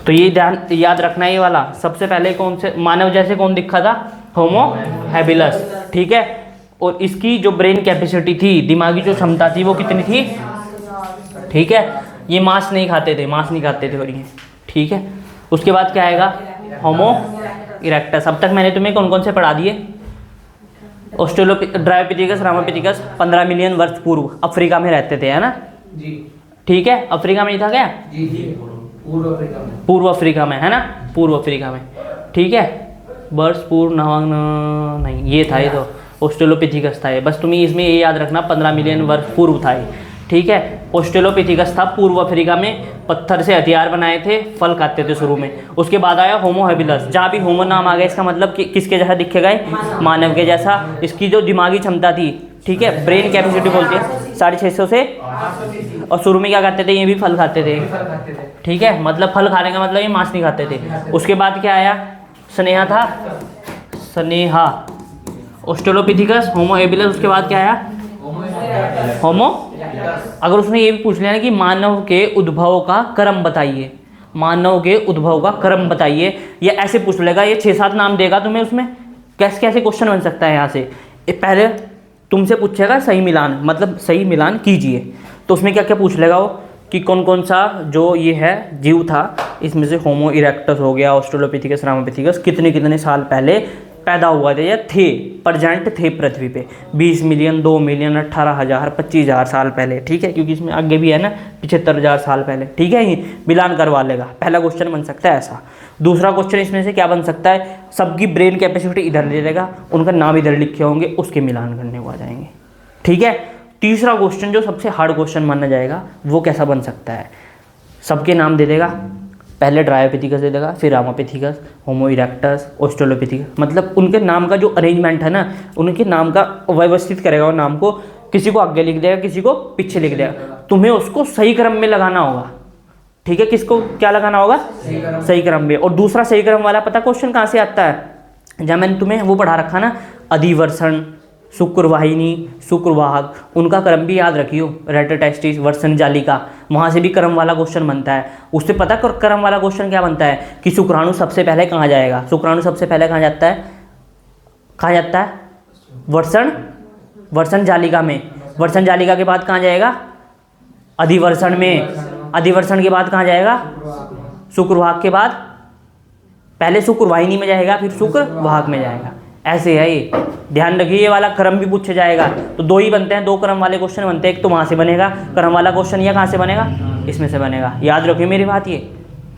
तो ये ध्यान याद रखना है ये वाला। सबसे पहले कौन से मानव जैसे कौन दिखा था? होमो हैबिलस, ठीक है। और इसकी जो ब्रेन कैपेसिटी थी, दिमागी जो क्षमता थी वो कितनी थी? ठीक है, ये मांस नहीं खाते थे और ये, ठीक है। उसके बाद क्या आएगा? होमो इरेक्टस। अब तक मैंने तुम्हें कौन कौन से पढ़ा दिए? ड्रायोपिथिकस रामापिथिकस 15 मिलियन वर्ष पूर्व अफ्रीका में रहते थे, है ना? जी ठीक है, अफ्रीका में ही था क्या? जी जी, पूर्व अफ्रीका में। पूर्व अफ्रीका में, है ना? पूर्व अफ्रीका में, ठीक है। वर्ष पूर्व नहीं, ये था, ये तो ऑस्ट्रेलोपिथिकस था ये। बस तुम्हें इसमें ये याद रखना 15 मिलियन वर्ष पूर्व था ये, ठीक है। ऑस्ट्रेलोपिथिकस था, पूर्व अफ्रीका में, पत्थर से हथियार बनाए थे, फल खाते थे शुरू में। उसके बाद आया होमो हैबिलस। जहाँ भी होमो नाम आ गया इसका मतलब कि किसके जैसा दिखेगा? मानव के जैसा। इसकी जो दिमागी क्षमता थी, ठीक है, ब्रेन कैपेसिटी बोलते हैं 650 से, और शुरू में क्या करते थे? ये भी फल खाते थे, ठीक है। मतलब फल खाने का मतलब ये मांस नहीं खाते थे। उसके बाद क्या आया? स्नेहा था, स्नेहा, ऑस्ट्रेलोपिथिकस, होमो हैबिलस। उसके बाद क्या आया? होमो। अगर उसने ये भी पूछ लिया ना कि मानव के उद्भव का क्रम बताइए, मानव के उद्भव का क्रम बताइए, या ऐसे पूछ लेगा, ये 6-7 नाम देगा तुम्हें, उसमें कैसे कैसे क्वेश्चन बन सकता है यहाँ से। पहले तुमसे पूछेगा सही मिलान, मतलब सही मिलान कीजिए, तो उसमें क्या क्या पूछ लेगा वो कि कौन कौन सा जो ये है जीव था, इसमें से होमो इरेक्टस हो गया, ऑस्ट्रेलोपिथिकस रामापिथिकस कितने कितने साल पहले पैदा हुआ थे या थे, प्रेजेंट थे पृथ्वी पे। 20 मिलियन, 2 मिलियन, 18,000, 25,000 साल पहले, ठीक है, क्योंकि इसमें आगे भी है ना 75,000 साल पहले, ठीक है। ये मिलान करवा लेगा, पहला क्वेश्चन बन सकता है ऐसा। दूसरा क्वेश्चन इसमें से क्या बन सकता है? सबकी ब्रेन कैपेसिटी इधर ले लेगा, उनका नाम इधर लिखे होंगे, उसके मिलान करने को आ जाएंगे, ठीक है। तीसरा क्वेश्चन जो सबसे हार्ड क्वेश्चन माना जाएगा वो कैसा बन सकता है? सबके नाम दे देगा, पहले ड्रायोपिथिकस दे देगा, फिर रामापिथिकस, होमो इरेक्टस, ऑस्ट्रेलोपिथिकस, मतलब उनके नाम का जो अरेंजमेंट है ना, उनके नाम का व्यवस्थित करेगा वो नाम को, किसी को आगे लिख देगा, किसी को पीछे लिख देगा। तुम्हें उसको सही क्रम में लगाना होगा, ठीक है। किसको क्या लगाना होगा? सही क्रम में। और दूसरा सही क्रम वाला पता क्वेश्चन कहाँ से आता है? जब मैंने तुम्हें वो पढ़ा रखा ना, अधिवर्षण, शुक्रवाहिनी, शुक्रवाहक, उनका क्रम भी याद रखियो, रेटोटेस्टिस, वर्षण जालिका, वहाँ से भी क्रम वाला क्वेश्चन बनता है। उससे पता क्रम वाला क्वेश्चन क्या बनता है कि शुक्राणु सबसे पहले कहाँ जाएगा? शुक्राणु सबसे पहले कहाँ जाता है? कहाँ जाता है? वर्षण जालिका में। वर्षण जालिका के बाद कहाँ जाएगा? अधिवर्षण में। अधिवर्षण के बाद कहाँ जाएगा? शुक्रवाहक के बाद पहले शुक्रवाहिनी में जाएगा, फिर शुक्रवाहक में जाएगा। ऐसे है ये, ध्यान रखिए। ये वाला क्रम भी पूछा जाएगा, तो दो ही बनते हैं, दो क्रम वाले क्वेश्चन बनते हैं। एक तो वहाँ से बनेगा क्रम वाला क्वेश्चन, या कहाँ से बनेगा? इसमें से बनेगा। याद रखिए मेरी बात ये,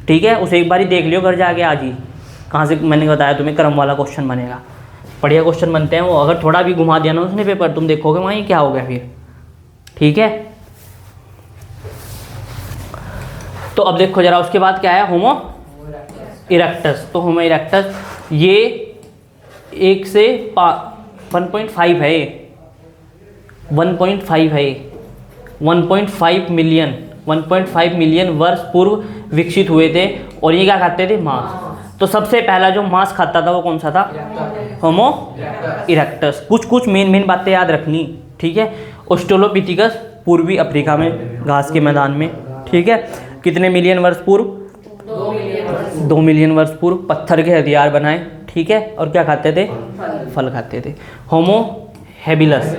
ठीक है। उसे एक बार ही देख लियो घर जाके आज ही, कहाँ से मैंने बताया तुम्हें क्रम वाला क्वेश्चन बनेगा। बढ़िया क्वेश्चन बनते हैं वो। अगर थोड़ा भी घुमा दिया ना उसने पेपर, तुम देखोगे वहाँ ये क्या हो गया फिर, ठीक है। तो अब देखो जरा, उसके बाद क्या आया? होमो इरेक्टस। तो होमो इरेक्टस ये 1 से 1.5 है, 1.5 है, 1.5 मिलियन वर्ष पूर्व विकसित हुए थे। और ये क्या खाते थे? मांस। तो सबसे पहला जो मांस खाता था वो कौन सा था? होमो इरेक्टस। कुछ मेन बातें याद रखनी, ठीक है। ऑस्ट्रेलोपिथिकस पूर्वी अफ्रीका में, घास के मैदान में, ठीक है। कितने मिलियन वर्ष पूर्व? 2 मिलियन वर्ष पूर्व पत्थर के हथियार बनाए, ठीक है। और क्या खाते थे? फल खाते थे। होमो हैबिलस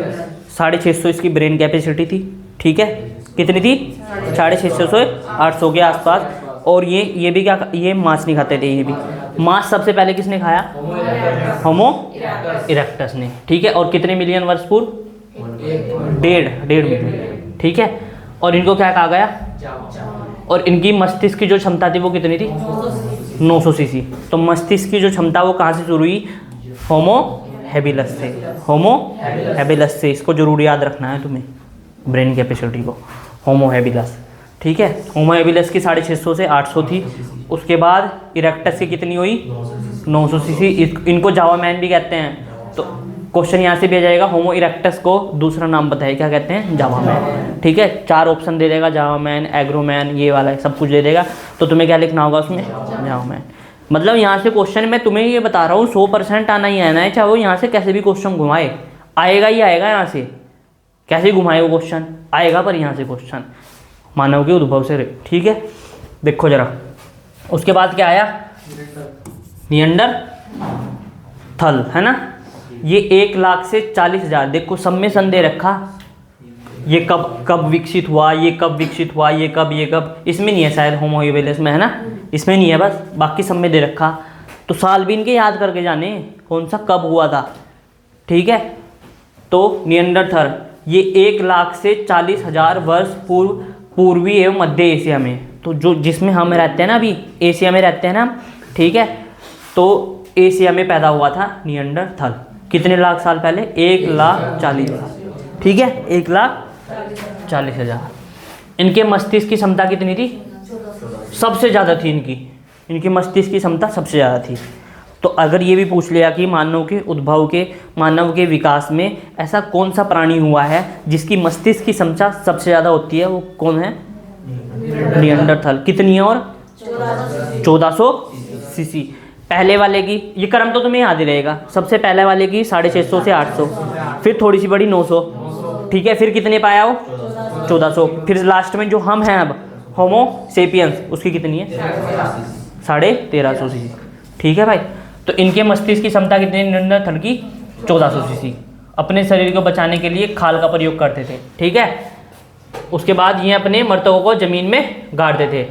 650 इसकी ब्रेन कैपेसिटी थी, ठीक है। कितनी थी? 650 से 800 के आसपास। और ये भी क्या, ये मांस नहीं खाते थे। ये भी मांस सबसे पहले किसने खाया? होमो इरेक्टस ने, ठीक है। और कितने मिलियन वर्ष पूर्व? 1.5 मिलियन, ठीक है। और इनको क्या कहा गया? और इनकी मस्तिष्क की जो क्षमता थी वो कितनी थी? 900 सीसी। तो मस्तिष्क की जो क्षमता वो कहाँ से शुरू हुई? होमो हैबिलस से। होमो हैबिलस से, इसको जरूर याद रखना है तुम्हें, ब्रेन कैपेसिटी को, होमो हैबिलस, ठीक है। होमो हैबिलस की 650 से 800 थी। उसके बाद इरेक्टस की कितनी हुई? 900 सीसी। इनको जावा मैन भी कहते हैं। तो क्वेश्चन यहाँ से भी आ जाएगा, होमो इरेक्टस को दूसरा नाम बताइए, क्या कहते हैं? जावा मैन, ठीक है। 4 ऑप्शन दे देगा, जावा मैन, एग्रो मैन, ये वाला सब कुछ दे देगा। तो तुम्हें क्या लिखना होगा उसमें? जावा मैन। मतलब यहाँ से क्वेश्चन मैं तुम्हें ये बता रहा हूँ 100% आना ही आना है, चाहे वो यहाँ से कैसे भी क्वेश्चन घुमाए, आएगा ही आएगा। यहाँ से कैसे घुमाए वो क्वेश्चन आएगा, पर यहाँ से क्वेश्चन मानव के उद्भव से, ठीक है। देखो जरा, उसके बाद क्या आया? निएंडरथल, है ना। ये 1 लाख से 40,000, देखो सब में सन दे रखा, ये कब विकसित हुआ, ये कब विकसित हुआ, ये कब, इसमें नहीं है शायद, होमो हैबिलस में, है ना, इसमें नहीं है, बस बाकी सब में दे रखा। तो साल भी इनके याद करके जाने कौन सा कब हुआ था, ठीक है। तो नियंडरथल ये 1 लाख से 40,000 वर्ष पूर्वी एवं मध्य एशिया में, तो जो जिसमें हम रहते हैं ना, अभी एशिया में रहते हैं ना, ठीक है, तो एशिया में पैदा हुआ था नियंडरथल। कितने लाख साल पहले? 1,40,000। ठीक है, 1,40,000। इनके मस्तिष्क की क्षमता कितनी थी? सबसे ज़्यादा थी इनकी मस्तिष्क की क्षमता सबसे ज़्यादा थी। तो अगर ये भी पूछ लिया कि मानव के विकास में ऐसा कौन सा प्राणी हुआ है जिसकी मस्तिष्क की क्षमता सबसे ज़्यादा होती है, वो कौन है? नियंडरथल। कितनी है? और 1400 सीसी। पहले वाले की, ये क्रम तो तुम्हें याद ही रहेगा, सबसे पहले वाले की 650 से 800, फिर थोड़ी सी बड़ी 900, ठीक है, फिर कितने पाया वो? 1400, फिर लास्ट में जो हम हैं अब होमो सेपियंस, उसकी कितनी है? 1350 सीसी। ठीक है भाई, तो इनके मस्तिष्क की क्षमता कितनी? नियंडरथल की 1400 सीसी। अपने शरीर को बचाने के लिए खाल का प्रयोग करते थे। ठीक है, उसके बाद ये अपने मर्तकों को जमीन में गाड़ते थे।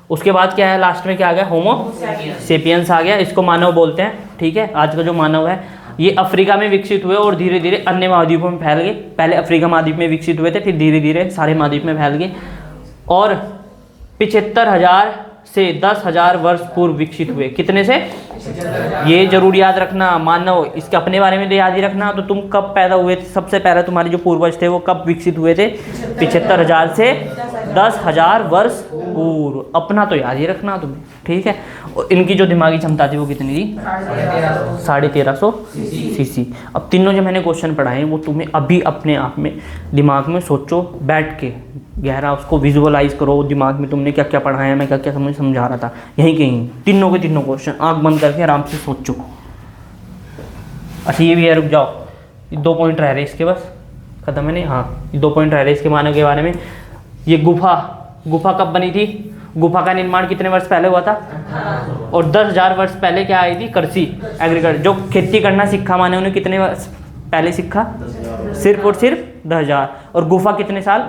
उसके बाद क्या है? लास्ट में क्या आ गया? होमो सेपियंस आ गया। इसको मानव बोलते हैं। ठीक है, आज का जो मानव है ये अफ्रीका में विकसित हुए और धीरे धीरे अन्य महाद्वीपों में फैल गए। पहले अफ्रीका महाद्वीप में विकसित हुए थे, फिर धीरे धीरे सारे महाद्वीप में फैल गए और 75,000 से 10,000 वर्ष पूर्व विकसित हुए। कितने से? ये जरूर याद रखना, मानव, इसके अपने बारे में तो याद ही रखना। तो तुम कब पैदा हुए थे? सबसे पहले तुम्हारे जो पूर्वज थे वो कब विकसित हुए थे? 75,000 से 10,000 वर्ष पूर्व। अपना तो याद ही रखना तुम्हें। ठीक है, और इनकी जो दिमागी क्षमता थी वो कितनी थी? 1350 सीसी। अब तीनों जो मैंने क्वेश्चन पढ़ाए वो तुम्हें अभी अपने आप में दिमाग में सोचो, बैठ के गहरा उसको विजुअलाइज करो दिमाग में, तुमने क्या क्या पढ़ाया है, मैं क्या क्या समझा रहा था, यहीं कहीं तीनों के तीनों क्वेश्चन आंख बंद करके आराम से सोचो। अच्छा ये भी है, रुक जाओ, 2 पॉइंट रह रहे इसके, बस खत्म है नहीं। हाँ, 2 पॉइंट रह रहे इसके मानव के बारे में। ये गुफा कब बनी थी? गुफा का निर्माण कितने वर्ष पहले हुआ था? और 10,000 वर्ष पहले क्या आई थी? कृषि, एग्रीकल्चर, जो खेती करना सीखा मानव ने कितने वर्ष पहले सीखा? सिर्फ और सिर्फ 10,000। और गुफा कितने साल?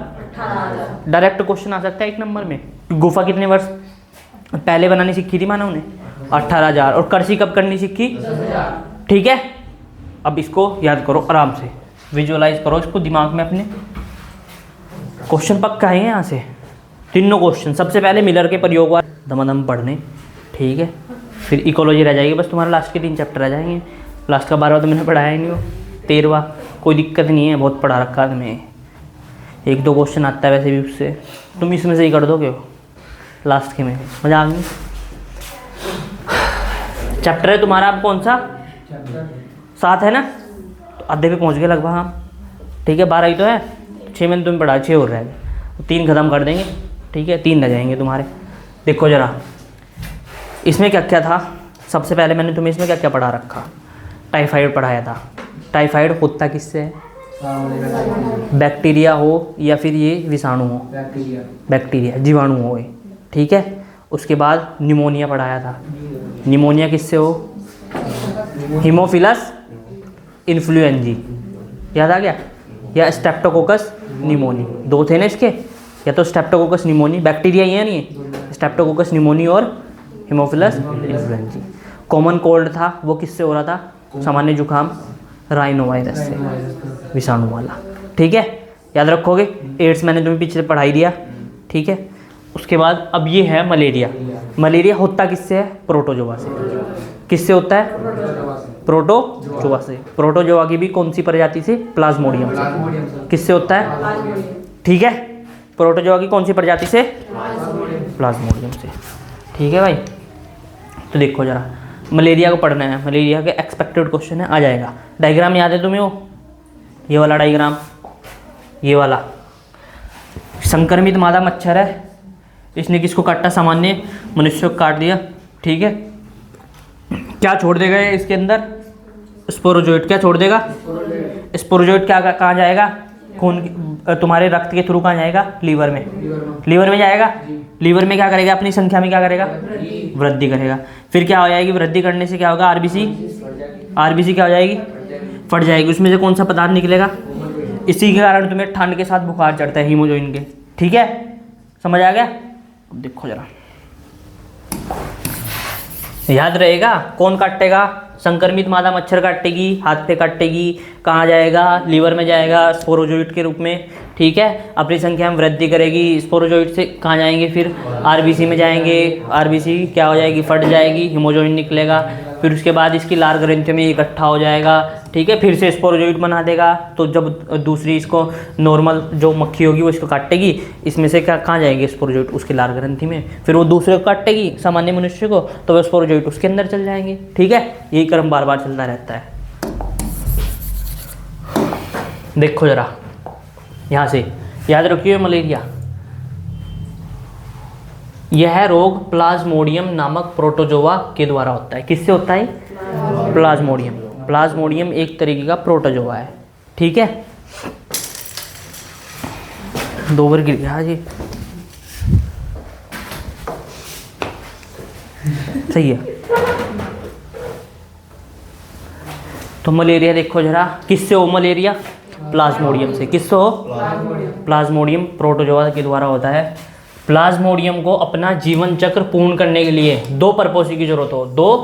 डायरेक्ट क्वेश्चन आ सकता है 1 नंबर में, गुफा कितने वर्ष पहले बनानी सीखी थी मानव ने? 18,000। और कृषि कब करनी सीखी? ठीक है, अब इसको याद करो आराम से, विजुअलाइज करो इसको दिमाग में अपने। क्वेश्चन पक्का है यहाँ से, तीनों क्वेश्चन। सबसे पहले मिलर के प्रयोग वाले दमादम पढ़ने। ठीक है, फिर इकोलॉजी रह जाएगी, बस तुम्हारा लास्ट के 3 चैप्टर रह जाएंगे। लास्ट का 12वां तो मैंने पढ़ाया ही नहीं, हो 13वां कोई दिक्कत नहीं है, बहुत पढ़ा रखा है तुम्हें। 1-2 क्वेश्चन आता है वैसे भी उससे, तुम इसमें से ही कर दोगे लास्ट के में। मजा आ गई। चैप्टर है तुम्हारा अब कौन सा? 7 है ना, तो आधे पे पहुंच गए लगभग हम। ठीक है, 12 ही तो है, 6 में तुम्हें पढ़ा, 6 और रह गए, 3 खत्म कर देंगे। ठीक है, 3 रह जाएंगे तुम्हारे। देखो जरा इसमें क्या क्या था। सबसे पहले मैंने तुम्हें इसमें क्या क्या पढ़ा रखा? टाइफाइड पढ़ाया था। टाइफाइड होता किससे है? बैक्टीरिया हो या फिर ये विषाणु हो? बैक्टीरिया, जीवाणु हो। ठीक है, उसके बाद निमोनिया पढ़ाया था। निमोनिया किससे हो? हीमोफिलस इन्फ्लुएंजी, याद आ गया? या स्ट्रेप्टोकोकस निमोनी, 2 थे ना इसके, या तो स्ट्रेप्टोकोकस निमोनी, बैक्टीरिया ही है नहीं, स्ट्रेप्टोकोकस निमोनी और हीमोफिलस इन्फ्लुएंजी। कॉमन कोल्ड था, वो किससे हो रहा था? सामान्य जुकाम, राइनो वायरस से, विषाणु वाला। ठीक है, याद रखोगे। एड्स मैंने तुम्हें पिछले पढ़ाई दिया। ठीक है, उसके बाद अब ये है मलेरिया। मलेरिया होता किससे है? प्रोटोजोआ से। किससे होता है? प्रोटोजोआ से। प्रोटोजोआ की भी कौन सी प्रजाति से? प्लाज्मोडियम से। किससे होता है? ठीक है, प्रोटोजोआ की कौन सी प्रजाति से? प्लाज्मोडियम से। ठीक है भाई, तो देखो जरा, मलेरिया को पढ़ना है। मलेरिया के एक्सपेक्टेड क्वेश्चन है, आ जाएगा। डायग्राम याद है तुम्हें? वो ये वाला डायग्राम, ये वाला संक्रमित मादा मच्छर है, इसने किसको काटा? सामान्य मनुष्य को काट दिया। ठीक है, क्या छोड़ देगा ये इसके अंदर? स्पोरोजोइट। क्या छोड़ देगा? स्पोरोजोइट। क्या कहाँ जाएगा? खून, तुम्हारे रक्त के थ्रू कहाँ जाएगा? लीवर में। लीवर में जाएगा। लीवर में क्या करेगा? अपनी संख्या में क्या करेगा? वृद्धि करेगा। फिर क्या हो जाएगी? वृद्धि करने से क्या होगा? आरबीसी क्या हो जाएगी? फट जाएगी। उसमें से कौन सा पदार्थ निकलेगा? इसी के कारण तुम्हें ठंड के साथ बुखार चढ़ता है, हीमोजोइन के। ठीक है, समझ आ गया? देखो जरा, याद रहेगा कौन काटेगा? संक्रमित मादा मच्छर काटेगी, हाथ पे काटेगी, कहाँ जाएगा, लीवर में जाएगा स्पोरोजोइट के रूप में, ठीक है। अपनी संख्या में वृद्धि करेगी, स्पोरोजोइट से कहाँ जाएंगे, फिर आरबीसी में जाएंगे, आरबीसी क्या हो जाएगी, फट जाएगी, हीमोजोइन निकलेगा, फिर उसके बाद इसकी लार ग्रंथि में इकट्ठा हो जाएगा, ठीक है। फिर से स्पोरोजोइट बना देगा, तो जब दूसरी इसको नॉर्मल जो मक्खी होगी वो इसको काटेगी, इसमें से क्या कहाँ जाएगी स्पोरोजोइट, उसकी लार ग्रंथि में, फिर वो दूसरे को काटेगी सामान्य मनुष्य को, तो वह स्पोरोजोइट उसके अंदर चल जाएंगे, ठीक है। यही क्रम बार बार चलता रहता है। देखो जरा यहाँ से याद रखिए, मलेरिया, यह रोग प्लाज्मोडियम नामक प्रोटोजोआ के द्वारा होता है। किससे होता है? प्लाज्मोडियम। प्लाज्मोडियम एक तरीके का प्रोटोजोआ है, ठीक है। 2 बार गिर गया जी, सही है। तो मलेरिया देखो जरा, किससे हो मलेरिया? प्लाज्मोडियम से। किससे हो? प्लाज्मोडियम प्रोटोजोआ के द्वारा होता है। प्लाज्मोडियम को अपना जीवन चक्र पूर्ण करने के लिए 2 परपोषी की जरूरत हो, 2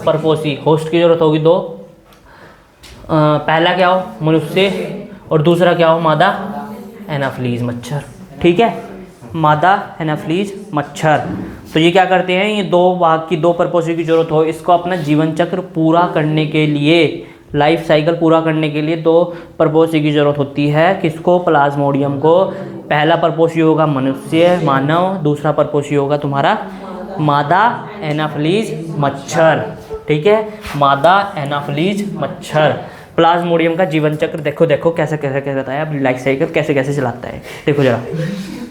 परपोषी होस्ट की जरूरत होगी, 2। पहला क्या हो? मनुष्य, और दूसरा क्या हो? मादा एनाफ्लीज मच्छर, ठीक है। मादा एनाफ्लीज मच्छर। तो ये क्या करते हैं, ये 2 भाग की 2 परपोषी की जरूरत हो, इसको अपना जीवन चक्र पूरा करने के लिए, लाइफ साइकिल पूरा करने के लिए 2 परपोषी की जरूरत होती है। किसको? प्लाज्मोडियम को। पहला परपोषी होगा मनुष्य, मानव, दूसरा परपोषी होगा तुम्हारा मादा एनाफ्लीज मच्छर, ठीक है। मादा एनाफ्लीज मच्छर। प्लाज्मोडियम का जीवन चक्र देखो देखो कैसे कैसे कैसे बताया, अपनी लाइफ साइकिल कैसे कैसे चलाता है, देखो जरा।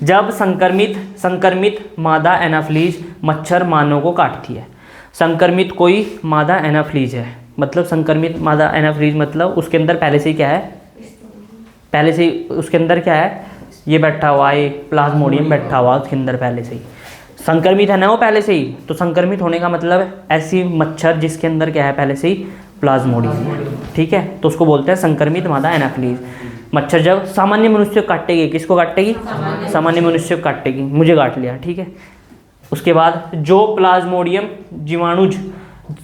जब संक्रमित मादा एनाफ्लीज मच्छर मानव को काटती है, संक्रमित कोई मादा एनाफ्लीज है, मतलब संक्रमित मादा एनाफ्लीज मतलब उसके अंदर पहले से ही क्या है, पहले से ही उसके अंदर क्या है, ये बैठा हुआ है, प्लाज्मोडियम बैठा हुआ उसके अंदर पहले से ही, संक्रमित है ना वो पहले से ही। तो संक्रमित होने का मतलब ऐसी मच्छर जिसके अंदर क्या है पहले से ही, प्लाज्मोडियम, ठीक है। तो उसको बोलते हैं संक्रमित मादा एनाफ्लीज मच्छर। जब सामान्य मनुष्य को काटेगी, किसको काटेगी? सामान्य मनुष्य को काटेगी, मुझे काट लिया, ठीक है। उसके बाद जो प्लाज्मोडियम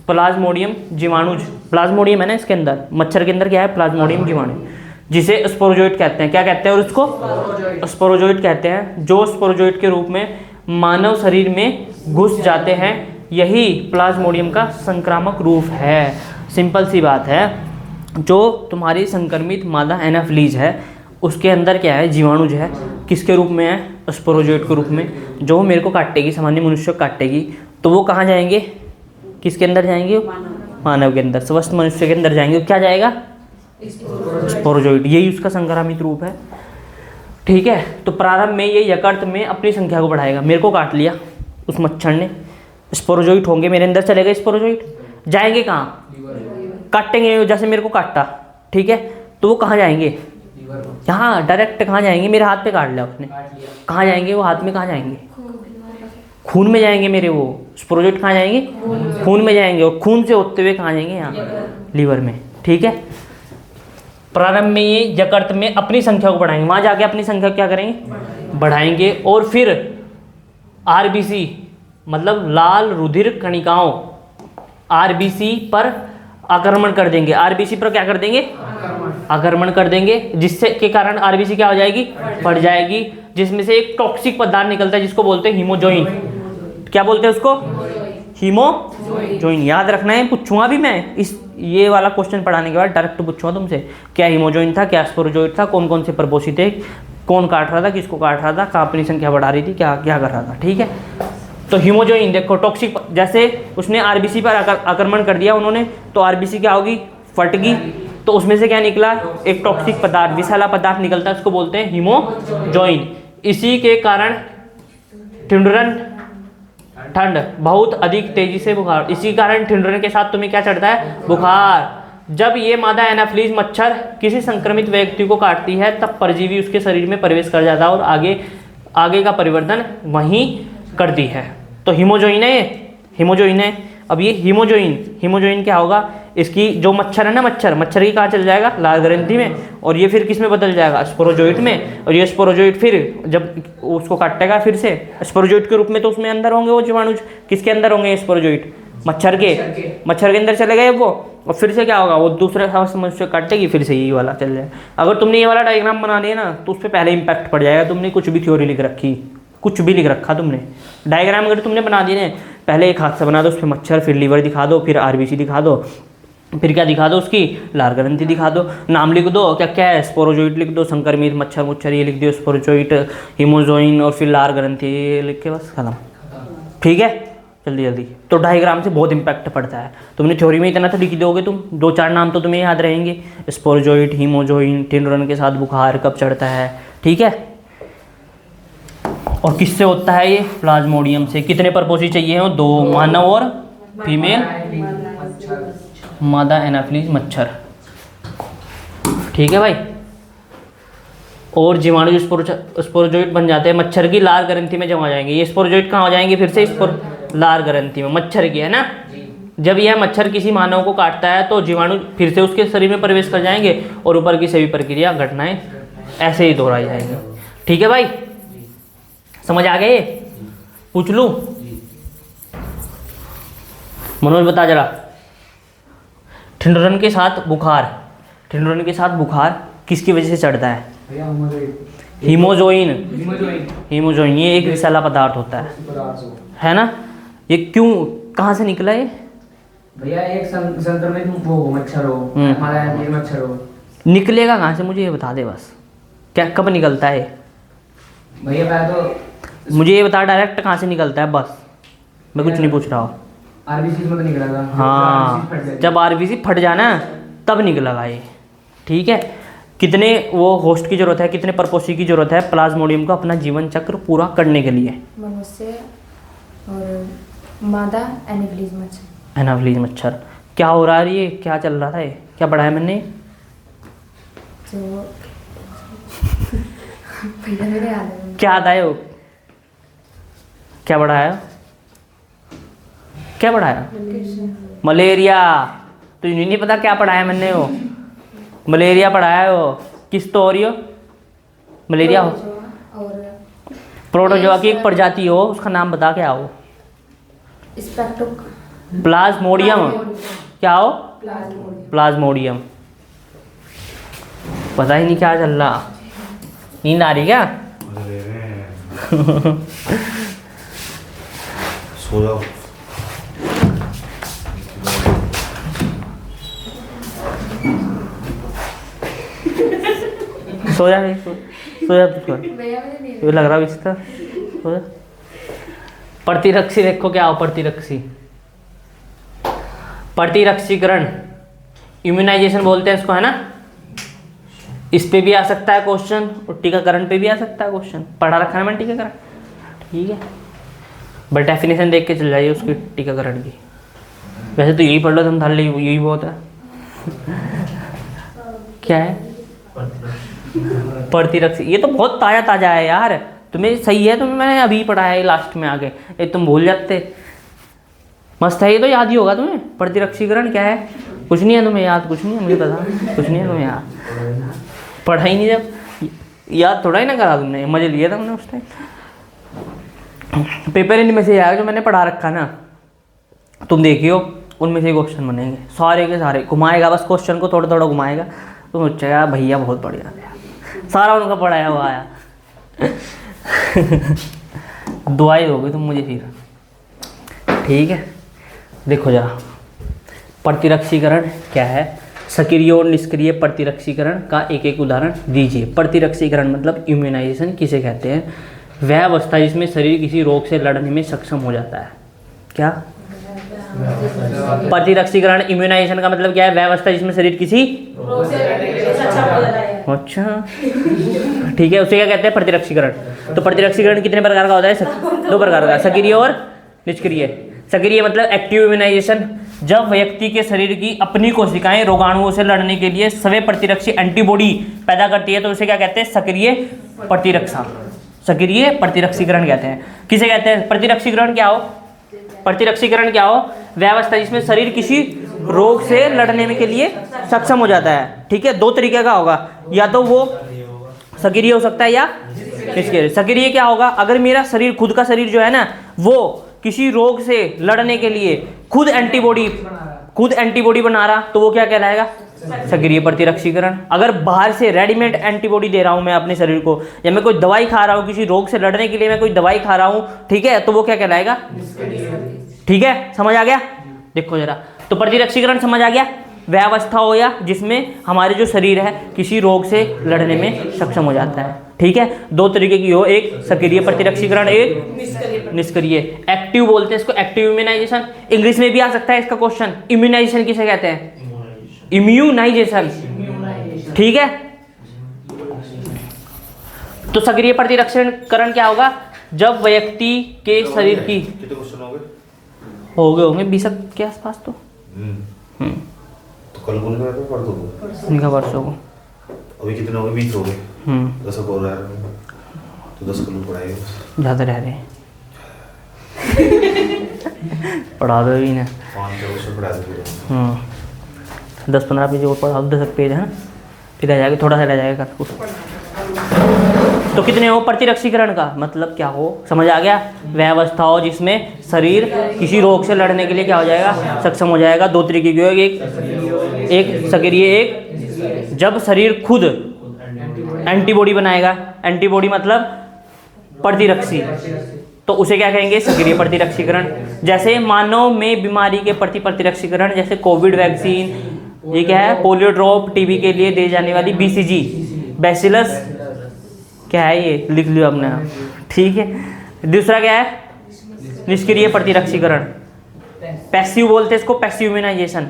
प्लाज्मोडियम है ना इसके अंदर, मच्छर के अंदर क्या है? प्लाज्मोडियम जीवाणु, जिसे स्पोरोजोइट कहते हैं। क्या कहते हैं? और उसको स्पोरोजोइट कहते हैं, जो स्पोरोजोइट के रूप में मानव शरीर में घुस जाते हैं। यही प्लाज्मोडियम का संक्रामक रूप है। सिंपल सी बात है, जो तुम्हारी संक्रमित मादा एनाफ्लीज है उसके अंदर क्या है? जीवाणु जो है किसके रूप में है? स्पोरोजोइट के रूप में। जो मेरे को काटेगी, सामान्य मनुष्य को काटेगी, तो वो कहाँ जाएंगे? किसके अंदर जाएंगे? मानव के अंदर, स्वस्थ मनुष्य के अंदर जाएंगे। क्या जाएगा? स्पोरोजोइट। यही उसका संक्रामित रूप है, ठीक है। तो प्रारंभ में ये यकृत में अपनी संख्या को बढ़ाएगा। मेरे को काट लिया उस मच्छर ने, स्पोरोजोइट होंगे मेरे अंदर, चलेगा स्पोरोजोइट, जाएंगे कहाँ? काटेंगे, जैसे मेरे को काटा, ठीक है। तो वो कहाँ जाएंगे? यहाँ डायरेक्ट कहाँ जाएंगे? मेरे हाथ पे काट लिया उसने, कहाँ जाएंगे वो? हाथ में कहाँ जाएंगे? खून में जाएंगे मेरे। वो स्पोरोजोइट कहाँ जाएंगे? खून में जाएंगे, और खून से होते हुए कहाँ जाएंगे? यहाँ लीवर में, ठीक है। प्रारंभ में ये यकृत में अपनी संख्या को बढ़ाएंगे, वहाँ जाके अपनी संख्या क्या करेंगे? बढ़ाएंगे, और फिर आरबीसी मतलब लाल रुधिर कणिकाओं, आरबीसी पर आक्रमण कर देंगे। आरबीसी पर क्या कर देंगे? आक्रमण कर देंगे, जिससे के कारण आरबीसी क्या हो जाएगी? बढ़ जाएगी, जिसमें से एक टॉक्सिक पदार्थ निकलता है जिसको बोलते हैं हीमोजोइन। क्या बोलते हैं उसको? हीमोजोइन। याद रखना है, पूछूंगा भी मैं इस ये वाला क्वेश्चन पढ़ाने के बाद डायरेक्ट पूछूंगा तुमसे, क्या हीमोजोइन था, क्या स्पोरोजोइट था, कौन कौन से परपोषी थे, कौन काट रहा था, किसको काट रहा था, कहाँ अपनी संख्या बढ़ा रही थी, क्या क्या कर रहा था, ठीक है। तो हीमोजोइन देखो, टॉक्सिक, जैसे उसने आरबीसी पर आक्रमण कर दिया उन्होंने, तो आरबीसी क्या होगी? फटगी, तो उसमें से क्या निकला? एक टॉक्सिक पदार्थ, विषैला पदार्थ निकलता है, उसको बोलते हैं हीमोजोइन। इसी के कारण ठंड, बहुत अधिक तेजी से बुखार, इसी कारण ठिंडुरन के साथ तुम्हें क्या चढ़ता है? बुखार। जब ये मादा एनाफ्लीज मच्छर किसी संक्रमित व्यक्ति को काटती है, तब परजीवी उसके शरीर में प्रवेश कर जाता है और आगे का परिवर्तन वहीं करती है। तो हीमोजोइन है, हीमोजोइन है। अब ये हीमोजोइन क्या होगा? इसकी जो मच्छर है ना, मच्छर की कहाँ चल जाएगा, लाल ग्रंथि में, और ये फिर किस में बदल जाएगा, स्पोरोजोइट में। और ये स्पोरोजोइट फिर जब उसको काटेगा फिर से स्पोरोजोइट के रूप में, तो उसमें अंदर होंगे वो जीवाणु। किसके अंदर होंगे स्पोरोजोइट, मच्छर के अंदर चले गए वो, और फिर से क्या होगा, वो दूसरे हाथ मनुष्य काटेगी, फिर से यही वाला चल जाएगा। अगर तुमने ये वाला डायग्राम बना लिया ना, तो उस पर पहले इंपैक्ट पड़ जाएगा। तुमने कुछ भी थ्योरी लिख रखी, कुछ भी लिख रखा तुमने, डायग्राम अगर तुमने बना दिए ना, पहले एक हाथ से बना दो, उस पर मच्छर, फिर लीवर दिखा दो, फिर आरबीसी दिखा दो, फिर क्या दिखा दो, उसकी लाल ग्रंथि दिखा दो, नाम लिख दो, क्या क्या है, स्पोरोजोइट लिख दो, संक्रमित मच्छर ये लिख दो, स्पोरोजोइट, हीमोजोइन, और फिर लाल ग्रंथि, ये लिख के बस खत्म। ठीक है, जल्दी जल्दी। तो डायग्राम से बहुत इंपैक्ट पड़ता है। तुमने थ्योरी में इतना तो लिख दोगे तुम, 2-4 नाम तो तुम्हें याद रहेंगे, स्पोरोजोइट, हीमोजोइन, टिंडरन के साथ बुखार कब चढ़ता है। ठीक है, और किससे होता है ये, प्लाज्मोडियम से। कितने परपोसी चाहिए हो, 2, मानव और फीमेल, मादा एनाफिलीज मच्छर। ठीक है भाई, और जीवाणु जो स्पोरोजोइट बन जाते हैं मच्छर की लाल ग्रंथि में जमा जाएंगे। ये स्पोरोजोइट कहाँ हो जाएंगे, फिर से लाल ग्रंथि में, मच्छर की, है ना। जब यह मच्छर किसी मानव को काटता है तो जीवाणु फिर से उसके शरीर में प्रवेश कर जाएंगे, और ऊपर की सभी प्रक्रिया घटनाएं ऐसे ही दोहराई जाएंगी। ठीक है भाई, समझ आ गए। पूछ लूं, मनोज बता जरा, ठिंडरन के साथ बुखार किसकी वजह से चढ़ता है, हीमोजोइन, ये एक विषैला पदार्थ होता है ना। ये क्यों, कहाँ से निकला ये भैया, एक संक्रमित वो मच्छर हो, हमारा मच्छर हो, निकलेगा कहाँ से, मुझे ये बता दे बस, क्या कब निकलता है भैया। पहले तो मुझे ये बता डायरेक्ट कहाँ से निकलता है, बस मैं कुछ नहीं पूछ रहा हूँ। आरबीसी में तो निकला था। हाँ, जब आरबीसी फट जाना तब निकलेगा ये। ठीक है, कितने वो होस्ट की जरूरत है, कितने परपोसी की जरूरत है प्लाज्मोडियम को अपना जीवन चक्र पूरा करने के लिए, मनुष्य और मादा एनाफिलीज मच्छर। क्या हो रहा है, ये क्या चल रहा था, ये क्या पढ़ा है मैंने, जो भैया मेरे याद है, क्या आता है वो, क्या पढ़ाया, क्या पढ़ाया, मलेरिया। तो इन्हें नहीं पता क्या पढ़ाया मैंने, वो मलेरिया पढ़ाया, वो किस तो हो रही हो, मलेरिया हो, और प्रोटोजोआ की एक प्रजाति हो, उसका नाम बता क्या हो, प्लाज्मोडियम, क्या हो, प्लाज्मोडियम। पता ही नहीं क्या चल रहा, नींद आ रही क्या, सो जाओ। सो जा तो लग रहा है इसका, सो जा। प्रतिरक्षी देखो क्या हो, प्रतिरक्षीकरण, इम्यूनाइजेशन बोलते हैं इसको, है ना। इस पे भी आ सकता है क्वेश्चन, और टीकाकरण पे भी आ सकता है क्वेश्चन, पढ़ा रखा है मैंने टीकाकरण। ठीक है, बट डेफिनेशन देख के चल जाइए उसकी टीकाकरण की। वैसे तो यही पढ़ लो तुम, थाल यही बहुत है। क्या है प्रतिरक्षी, ये तो बहुत ताज़ा है यार, तुम्हें सही है, तुम्हें मैंने अभी पढ़ा है लास्ट में आगे, ये तुम भूल जाते। मस्त है, ये तो याद ही होगा तुम्हें। प्रतिरक्षीकरण क्या है, कुछ नहीं है तुम्हें याद, कुछ नहीं है, मुझे पता, कुछ नहीं है तुम्हें याद, पढ़ा ही नहीं, जब याद थोड़ा ही ना करा तुमने, मजे लिए था तुमने उस टाइम। पेपर इनमें से आया जो मैंने पढ़ा रखा ना, तुम देखियो, उनमें से क्वेश्चन बनेंगे सारे के सारे। घुमाएगा बस क्वेश्चन को, थोड़ा थोड़ा घुमाएगा, तो सोचेगा भैया बहुत बढ़िया है, सारा उनका पढ़ाया हुआ आया। दुआई दोगे तुम मुझे फिर। ठीक है, देखो जरा, प्रतिरक्षीकरण क्या है, सक्रिय और निष्क्रिय प्रतिरक्षीकरण का एक एक उदाहरण दीजिए। प्रतिरक्षीकरण मतलब इम्यूनाइजेशन किसे कहते हैं, वह अवस्था जिसमें शरीर किसी रोग से लड़ने में सक्षम हो जाता है। क्या प्रतिरक्षीकरण, इम्यूनाइजेशन का मतलब क्या है, वह अवस्था जिसमें शरीर किसी, अच्छा ठीक है, उसे क्या कहते हैं प्रतिरक्षीकरण। तो प्रतिरक्षीकरण कितने प्रकार का होता है, 2 प्रकार का, सक्रिय और निष्क्रिय। सक्रिय मतलब एक्टिव इम्यूनाइजेशन, जब व्यक्ति के शरीर की अपनी कोशिकाएं रोगाणुओं से लड़ने के लिए स्वयं प्रतिरक्षी एंटीबॉडी पैदा करती है, तो उसे क्या कहते हैं, सक्रिय प्रतिरक्षा, सक्रिय प्रतिरक्षीकरण कहते हैं। किसे कहते हैं प्रतिरक्षीकरण, क्या हो, प्रतिरक्षीकरण क्या हो, वह अवस्था जिसमें शरीर किसी रोग से लड़ने में के लिए सक्षम हो जाता है। ठीक है, दो तरीके का होगा, या तो वो सक्रिय हो सकता है या निष्क्रिय। सक्रिय क्या होगा, अगर मेरा शरीर, खुद का शरीर जो है ना, वो किसी रोग से लड़ने के लिए खुद एंटीबॉडी बना रहा, तो वो क्या कहलाएगा, सक्रिय प्रतिरक्षीकरण। अगर बाहर से रेडीमेड एंटीबॉडी दे रहा हूं मैं अपने शरीर को, या मैं कोई दवाई खा रहा हूं किसी रोग से लड़ने के लिए, मैं कोई दवाई खा रहा हूं, ठीक है, तो वो क्या कहलाएगा, ठीक है, समझ आ गया। देखो जरा, तो प्रतिरक्षीकरण समझ आ गया, वह अवस्था हो या जिसमें हमारे जो शरीर है किसी रोग से लड़ने में सक्षम हो जाता है। ठीक है, दो तरीके की हो, एक सक्रिय प्रतिरक्षीकरण, एक निष्क्रिय। एक्टिव बोलते हैं इसको, एक्टिव इम्यूनाइजेशन। इंग्लिश में भी आ सकता है इसका क्वेश्चन, इम्यूनाइजेशन किसे कहते हैं, इम्यूनाइजेशन। ठीक है, तो सक्रिय प्रतिरक्षीकरण क्या होगा, जब व्यक्ति के शरीर की, कितने क्वेश्चन हो गए होंगे 20 के आसपास, तो तो कल बोल रहे थे परसों को, इनका वर्षों को अभी कितने हो गए, 20 हो गए, 10 हो रहा है, तो 10 कल पढ़ाएंगे, ज़्यादा रह रहे हैं पढ़ा दो ही ना, 5 क्वेश्चन पढ़ा दो। 10-15 पेज और पढ़ा दो, 10 पेज है ना, फिर रह जाएगा, थोड़ा सा रह जाएगा कुछ। तो कितने हो, प्रतिरक्षीकरण का मतलब क्या हो, समझ आ गया, वह अवस्था हो जिसमें शरीर किसी रोग से लड़ने के लिए क्या हो जाएगा, सक्षम हो जाएगा। दो तरीके की हो, एक सक्रिय, एक जब शरीर खुद एंटीबॉडी बनाएगा, एंटीबॉडी मतलब प्रतिरक्षी, तो उसे क्या कहेंगे, सक्रिय प्रतिरक्षीकरण। जैसे मानव में बीमारी के प्रति प्रतिरक्षीकरण, जैसे कोविड वैक्सीन, ये क्या है, पोलियो ड्रॉप, टीबी के लिए दी जाने वाली BCG, बैसिलस, क्या है ये, लिख लियो अपने आप। ठीक है, दूसरा क्या है, निष्क्रिय प्रतिरक्षीकरण, पैसिव बोलते हैं इसको, पैसिव इम्यूनाइजेशन।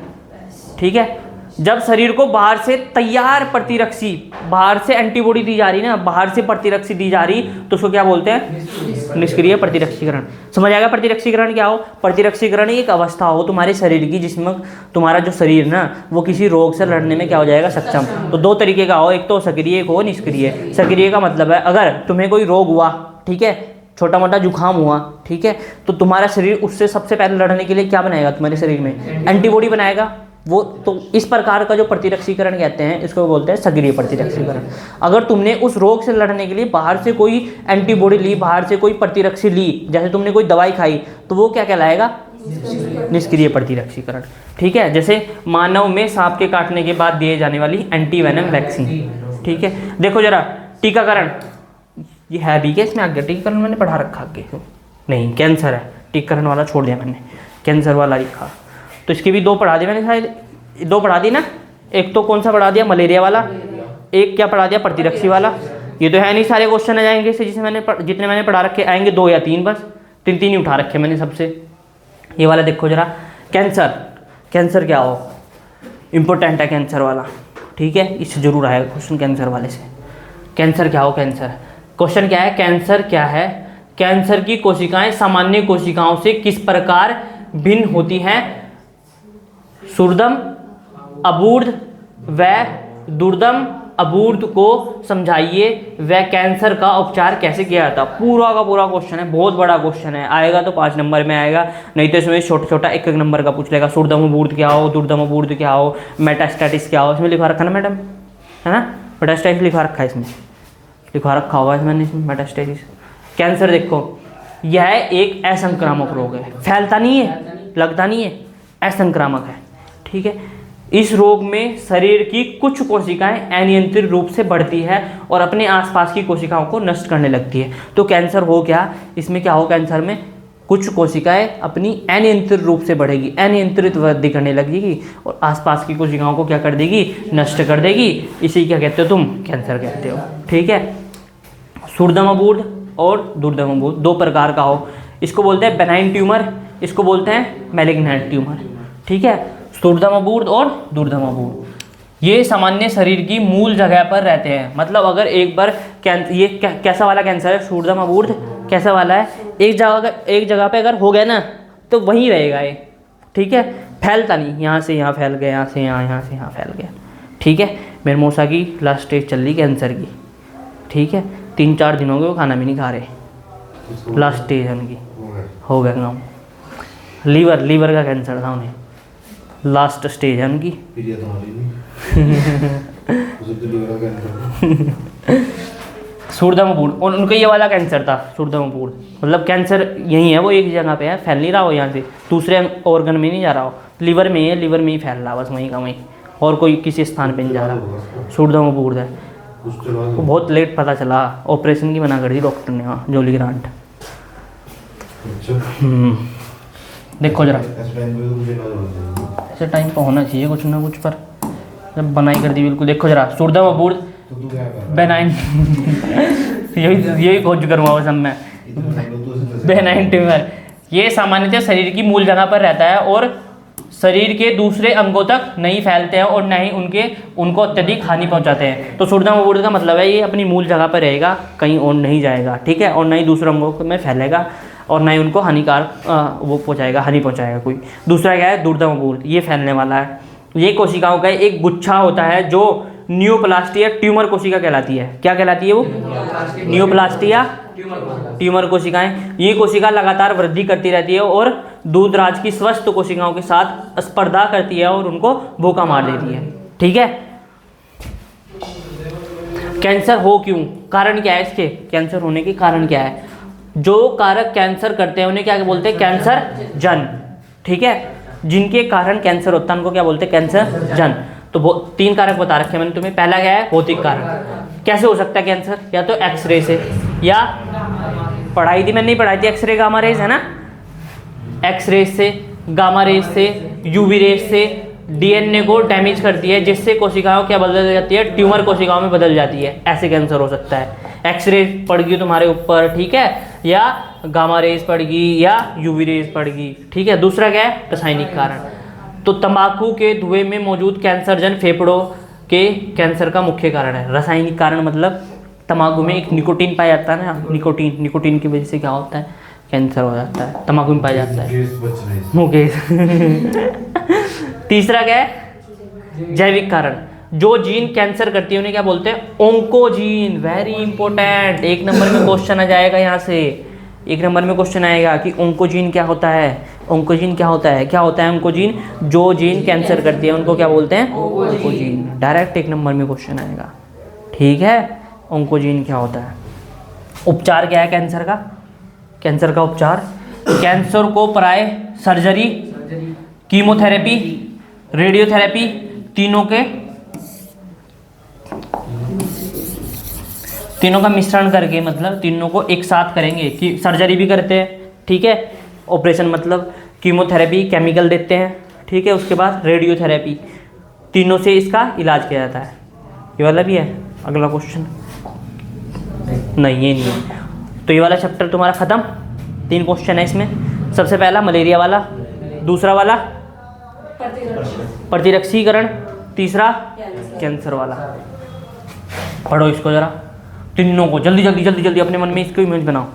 ठीक है, जब शरीर को बाहर से तैयार प्रतिरक्षी, बाहर से एंटीबॉडी दी जा रही ना, बाहर से प्रतिरक्षी दी जा रही, तो उसको क्या बोलते हैं, निष्क्रिय प्रतिरक्षीकरण। समझ आएगा प्रतिरक्षीकरण क्या हो, प्रतिरक्षीकरण एक अवस्था हो तुम्हारे शरीर की जिसमें तुम्हारा जो शरीर ना, वो किसी रोग से लड़ने में क्या हो जाएगा, सक्षम। तो दो तरीके का हो, एक तो सक्रिय, एक हो निष्क्रिय। सक्रिय का मतलब है अगर तुम्हें कोई रोग हुआ, ठीक है, छोटा मोटा जुकाम हुआ, ठीक है, तो तुम्हारा शरीर उससे सबसे पहले लड़ने के लिए क्या बनाएगा, तुम्हारे शरीर में एंटीबॉडी बनाएगा वो। तो इस प्रकार का जो प्रतिरक्षीकरण कहते हैं, इसको बोलते हैं सक्रिय प्रतिरक्षीकरण। अगर तुमने उस रोग से लड़ने के लिए बाहर से कोई एंटीबॉडी ली, बाहर से कोई प्रतिरक्षी ली, जैसे तुमने कोई दवाई खाई, तो वो क्या कहलाएगा, निष्क्रिय प्रतिरक्षीकरण। ठीक है, जैसे मानव में सांप के काटने के बाद दिए जाने वाली एंटीवेनम वैक्सीन। ठीक है, देखो जरा टीकाकरण, ये है भी क्या इसमें आगे, टीकाकरण मैंने पढ़ा रखा आगे, नहीं कैंसर है, टीकाकरण वाला छोड़ दिया मैंने, कैंसर वाला लिखा। तो इसके भी दो पढ़ा दिए मैंने, शायद 2 पढ़ा दिए ना, एक तो कौन सा पढ़ा दिया, मलेरिया वाला, एक क्या पढ़ा दिया, प्रतिरक्षी वाला। ये तो है नहीं, सारे क्वेश्चन आ जाएंगे इससे, जितने मैंने पढ़ा रखे आएंगे 2 या 3, बस 3 ही उठा रखे मैंने सबसे। ये वाला देखो जरा, कैंसर, कैंसर क्या हो, इम्पोर्टेंट है कैंसर वाला। ठीक है, इससे जरूर आएगा क्वेश्चन कैंसर वाले से। कैंसर क्या हो, कैंसर क्वेश्चन क्या है, कैंसर क्या है, कैंसर की कोशिकाएं सामान्य कोशिकाओं से किस प्रकार भिन्न होती हैं, सुर्दम अबूर्ध व दुर्दम अबूर्ध को समझाइए, वह कैंसर का उपचार कैसे किया जाता। पूरा का पूरा क्वेश्चन है, बहुत बड़ा क्वेश्चन है, आएगा तो 5 नंबर में आएगा, नहीं तो इसमें छोटा छोटा 1-1 नंबर का पूछ लेगा। सुर्दम अबूर्ध क्या हो, दुर्दम अबूर्ध क्या हो, मेटास्टैटिस क्या हो, इसमें लिखा रखा ना मैडम, है ना, मेटास्टैटिस लिखा रखा है, इसमें लिखा रखा होगा इसमें, इसमें मेटास्टैटिस। कैंसर देखो, यह एक असंक्रामक रोग है, फैलता नहीं है, लगता नहीं है, असंक्रामक है। ठीक है, इस रोग में शरीर की कुछ कोशिकाएं अनियंत्रित रूप से बढ़ती है और अपने आसपास की कोशिकाओं को नष्ट करने लगती है। तो कैंसर हो क्या, इसमें क्या हो, कैंसर में कुछ कोशिकाएं अपनी अनियंत्रित रूप से बढ़ेगी, अनियंत्रित वृद्धि करने लगेगी और आसपास की कोशिकाओं को क्या कर देगी, नष्ट कर देगी। इसी क्या कहते हो तुम, कैंसर कहते हो। ठीक है, सुर्दम अबूर्ध और दुर्दम अबूर्ध 2 प्रकार का हो, इसको बोलते हैं बेनाइन ट्यूमर, इसको बोलते हैं मैलिग्नेंट ट्यूमर। ठीक है, सुर्दम अबूर्ध और दुर्दम अबूर्ध ये सामान्य शरीर की मूल जगह पर रहते हैं। मतलब अगर एक बार ये कैसा वाला कैंसर है, सुर्दम अबूर्ध कैसा वाला है, एक जगह पे अगर हो गया ना तो वहीं रहेगा ये। ठीक है, फैलता नहीं, यहाँ से यहाँ फैल गया, यहाँ से यहाँ से यहाँ फैल गया। ठीक है, मेरे मौसा की लास्ट स्टेज चल रही कैंसर की। ठीक है, 3-4 दिन हो गए वो खाना भी नहीं खा रहे, लास्ट स्टेज है उनकी, हो गया काम, लीवर का कैंसर था उन्हें। लास्ट स्टेज है उनकी। फिर ये तुम्हारी नहीं उसे तो लिवर का कैंसर सूरदामापुर, और उनका ये वाला कैंसर था सूरदामापुर, मतलब कैंसर यही है, वो एक जगह पे है, फैल नहीं रहा हो यहाँ से दूसरे ऑर्गन में नहीं जा रहा हो, लीवर में ही है, लीवर में ही फैल रहा बस वहीं का वहीं, और कोई किसी स्थान पे नहीं जा रहा। सूरदामापुर है, उसके बाद वो बहुत लेट पता चला, ऑपरेशन की मना कर दी डॉक्टर ने वहाँ जॉली ग्रांट। अच्छा देखो जरा इस टाइम पे तो मुझे ना होना चाहिए। ऐसे टाइम पर होना चाहिए कुछ ना कुछ, पर जब बनाई कर दी बिल्कुल। देखो जरा सूरदामापुर तो तू क्या कर बेनाइन यही खोज करूँगा बस अब मैं। बेनाइन ट्यूमर ये सामान्यतः शरीर की मूल जगह पर रहता है और शरीर के दूसरे अंगों तक नहीं फैलते हैं और न ही उनको अत्यधिक हानि पहुंचाते हैं। तो सूरदामापुर का मतलब है ये अपनी मूल जगह पर रहेगा, कहीं और नहीं जाएगा, ठीक है, और न ही दूसरे अंगों में फैलेगा और न ही उनको हानिकारक वो पहुंचाएगा, हानि पहुंचाएगा कोई। दूसरा क्या है दूरदामापुर, ये फैलने वाला है। ये कोशिकाओं का एक गुच्छा होता है जो न्यूप्लास्टी या ट्यूमर कोशिका कहलाती है। क्या कहलाती है वो? न्यूप्लास्टी या ट्यूमर कोशिकाएं। ये कोशिका लगातार वृद्धि करती रहती है और दूधराज की स्वस्थ कोशिकाओं के साथ स्पर्धा करती है और उनको भूखा मार देती है, ठीक है। कैंसर हो क्यों, कारण क्या है इसके, कैंसर होने के कारण क्या है? जो कारक कैंसर करते हैं उन्हें क्या बोलते हैं? कैंसर जन, ठीक है। जिनके कारण कैंसर होता है उनको क्या बोलते हैं? कैंसर जन। तो वो 3 कारक बता रखे मैंने तुम्हें। पहला क्या है? भौतिक कारक। कैसे हो सकता है कैंसर? या तो एक्सरे से, या पढ़ाई थी मैंने, नहीं पढ़ाई थी, एक्सरे गामा रेज है ना, एक्सरे से, गामा रेज से, यूवी रेज से डीएनए को डैमेज करती है, जिससे कोशिकाओं क्या बदल जाती है? ट्यूमर कोशिकाओं में बदल जाती है। ऐसे कैंसर हो सकता है। एक्सरे पड़ गई तुम्हारे ऊपर, ठीक है, या गामा रेज पड़ गई या यूवी रेज पड़ गई, ठीक है। दूसरा क्या है? रासायनिक कारण। तो तंबाकू के धुएं में मौजूद कैंसरजन फेफड़ों के कैंसर का मुख्य कारण है। रासायनिक कारण मतलब तंबाकू में एक निकोटीन पाया जाता है ना, निकोटीन की वजह से क्या होता है? कैंसर हो जाता है, तंबाकू में पाया जाता है। मुकेश तीसरा क्या है? जैविक कारण। जो जीन कैंसर करती है उन्हें क्या बोलते हैं? ओंकोजीन। वेरी इंपॉर्टेंट, 1 नंबर में क्वेश्चन आ जाएगा यहाँ से, 1 नंबर में क्वेश्चन आएगा कि ओंकोजीन क्या होता है। ओंकोजीन क्या होता है? क्या होता है ओंकोजीन? जो जीन कैंसर करती है उनको क्या बोलते हैं? ओंकोजीन। डायरेक्ट 1 नंबर में क्वेश्चन आएगा, ठीक है। ओंकोजीन क्या होता है? उपचार क्या है कैंसर का? कैंसर का उपचार, कैंसर को प्राय सर्जरी, कीमोथेरेपी, रेडियोथेरेपी, तीनों का मिश्रण करके, मतलब तीनों को एक साथ करेंगे कि सर्जरी भी करते हैं, ठीक है, ऑपरेशन मतलब कीमोथेरेपी, केमिकल देते हैं, ठीक है, उसके बाद रेडियोथेरेपी, तीनों से इसका इलाज किया जाता है। ये वाला भी है अगला क्वेश्चन? नहीं, ये नहीं है। तो ये वाला चैप्टर तुम्हारा खत्म। 3 क्वेश्चन है इसमें। सबसे पहला मलेरिया वाला, दूसरा वाला प्रतिरक्षीकरण, तीसरा कैंसर वाला। पढ़ो इसको जरा, तीनों को जल्दी जल्दी जल्दी जल्दी अपने मन में इसको इमेज बनाओ।